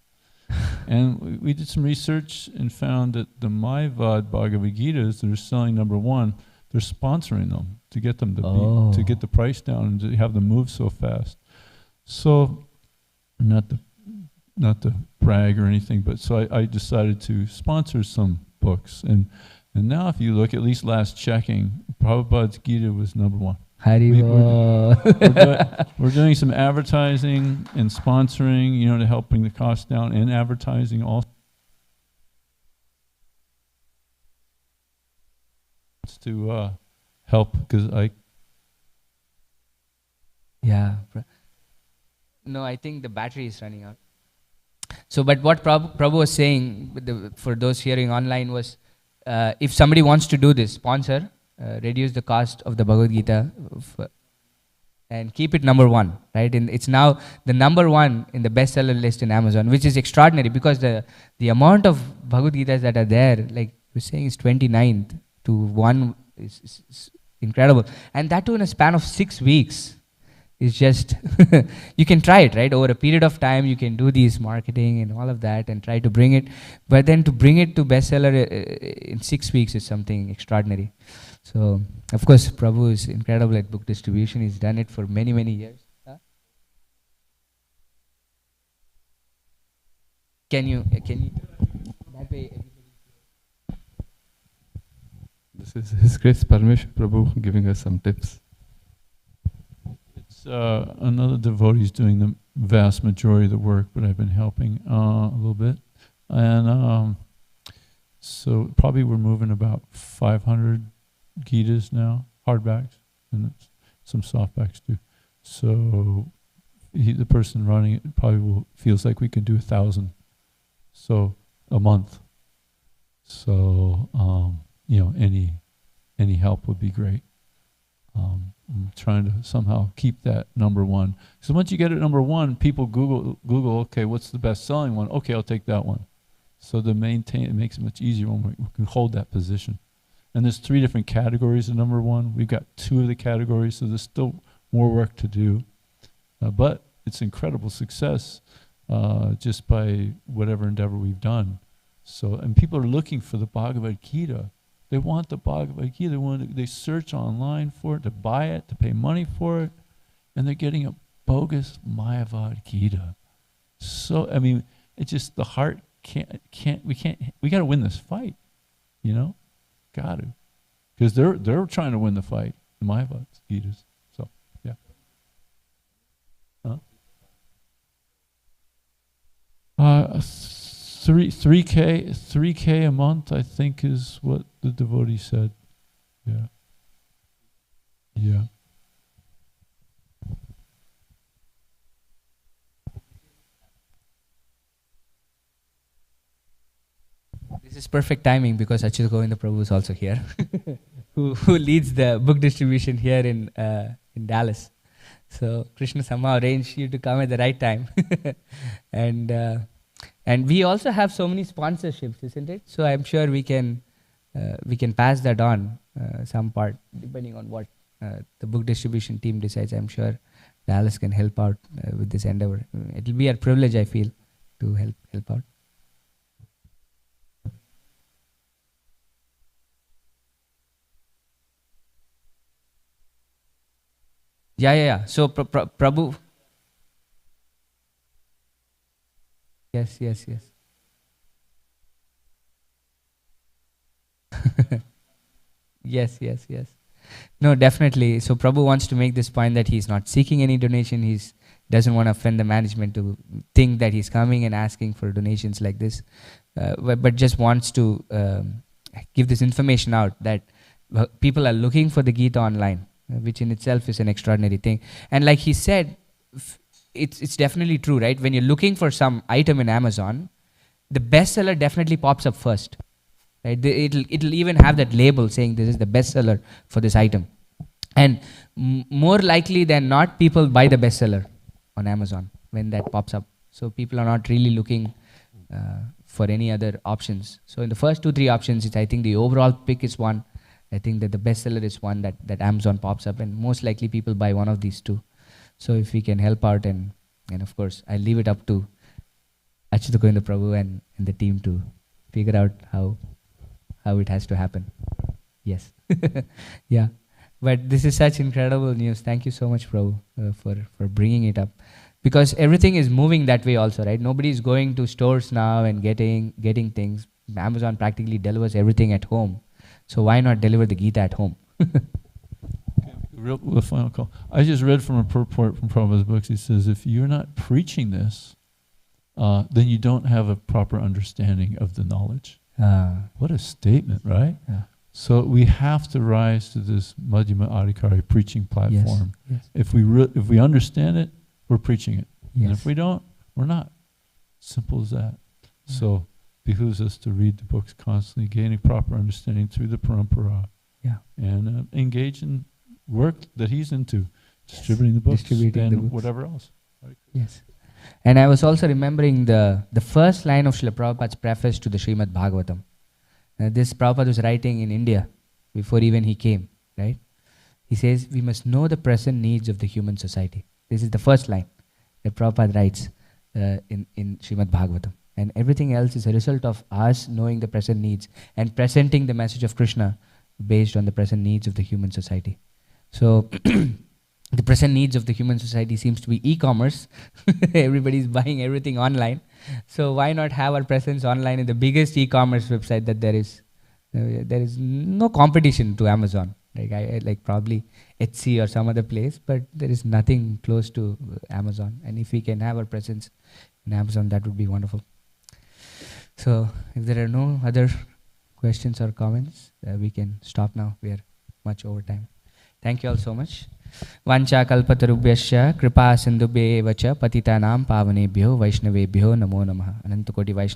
And we did some research and found that the Mayavad Bhagavad Gitas that are selling #1, they're sponsoring them to get them to get the price down and to have them move so fast. So, not to brag or anything, but so I decided to sponsor some books. And now if you look, at least last checking, Prabhupada's Gita was #1. Hari Bol. We're doing some advertising and sponsoring, to help bring the cost down, and advertising also to help, because Yeah. No, I think the battery is running out. So, but what Prabhu was saying, for those hearing online, was if somebody wants to do this, sponsor, reduce the cost of the Bhagavad Gita, and keep it number one, right? And it's now the number one in the bestseller list in Amazon, which is extraordinary, because the amount of Bhagavad Gitas that are there, like we're saying, is 29th to 1 is incredible. And that too in a span of 6 weeks. It's just, you can try it, right? Over a period of time, you can do these marketing and all of that and try to bring it. But then to bring it to bestseller in 6 weeks is something extraordinary. So, of course, Prabhu is incredible at book distribution. He's done it for many, many years. Huh? Can you, that way, This is His Grace Parmeshwar Prabhu giving us some tips. it's another devotee is doing the vast majority of the work, but I've been helping a little bit. And so probably we're moving about 500 Gitas now, hardbacks, and some softbacks too. So the person running it probably feels like we can do 1,000, so a month. So any help would be great. I'm trying to somehow keep that number one. So once you get it number one, people Google, okay, what's the best selling one? Okay, I'll take that one. So to maintain, it makes it much easier when we can hold that position. And there's 3 different categories of number one. We've got 2 of the categories, so there's still more work to do. But it's incredible success just by whatever endeavor we've done. So, and people are looking for the Bhagavad Gita. They want the Bhagavad Gita. They search online for it, to buy it, to pay money for it, and they're getting a bogus Mayavad Gita. So, I mean, it's just the heart we got to win this fight, Got to. Because they're trying to win the fight, the Mayavad Gitas. So, yeah. Huh? 3K a month, I think, is what the devotee said. Yeah. Yeah. this is perfect timing, because Achyuta Govinda Prabhu is also here, who leads the book distribution here in Dallas. So Krishna somehow arranged you to come at the right time. And we also have so many sponsorships, isn't it? So I'm sure we can pass that on, some part, depending on what the book distribution team decides. I'm sure Dallas can help out with this endeavor. It'll be a privilege, I feel, to help out. Yeah. So Prabhu. Yes. Yes. No, definitely. So Prabhu wants to make this point that he's not seeking any donation. He doesn't want to offend the management to think that he's coming and asking for donations like this, but just wants to give this information out that people are looking for the Gita online, which in itself is an extraordinary thing. And like he said, it's definitely true, right? When you're looking for some item in Amazon, the bestseller definitely pops up first, right? It'll even have that label saying this is the bestseller for this item. And more likely than not, people buy the bestseller on Amazon when that pops up. So people are not really looking for any other options. So in the first 2-3 options, I think the overall pick is one. I think that the bestseller is one that Amazon pops up, and most likely people buy one of these 2. So if we can help out, and of course, I'll leave it up to Achyuta Govinda Prabhu and the team to figure out how it has to happen. Yes. Yeah. But this is such incredible news. Thank you so much, Prabhu, for bringing it up. Because everything is moving that way also, right? Nobody is going to stores now and getting things. Amazon practically delivers everything at home. So why not deliver the Gita at home? the final call. I just read from a purport from Prabhupada's books. He says, if you're not preaching this, then you don't have a proper understanding of the knowledge. What a statement, right? Yeah. So we have to rise to this Madhyama Adhikari preaching platform. Yes. If we understand it, we're preaching it. Yes. And if we don't, we're not. Simple as that. So behooves us to read the books constantly, gaining proper understanding through the parampara. Yeah. And engage in work that he's into, distributing the books Distributing the and books. whatever else. Yes. And I was also remembering the first line of Srila Prabhupada's preface to the Srimad Bhagavatam. This Prabhupada was writing in India before even he came, right? He says, we must know the present needs of the human society. This is the first line that Prabhupada writes in Srimad Bhagavatam. And everything else is a result of us knowing the present needs and presenting the message of Krishna based on the present needs of the human society. So, the present needs of the human society seems to be e-commerce. Everybody's buying everything online. So why not have our presence online in the biggest e-commerce website that there is? There is no competition to Amazon. Like probably Etsy or some other place, but there is nothing close to Amazon. And if we can have our presence in Amazon, that would be wonderful. So if there are no other questions or comments, we can stop now. We are much over time. Thank you all so much. Vancha kalpatarubhyasya kripa sindhubhye evacha patitanam pavanebhyo vaishnavebhyo namo namaha. Anantakoti Vaishnava.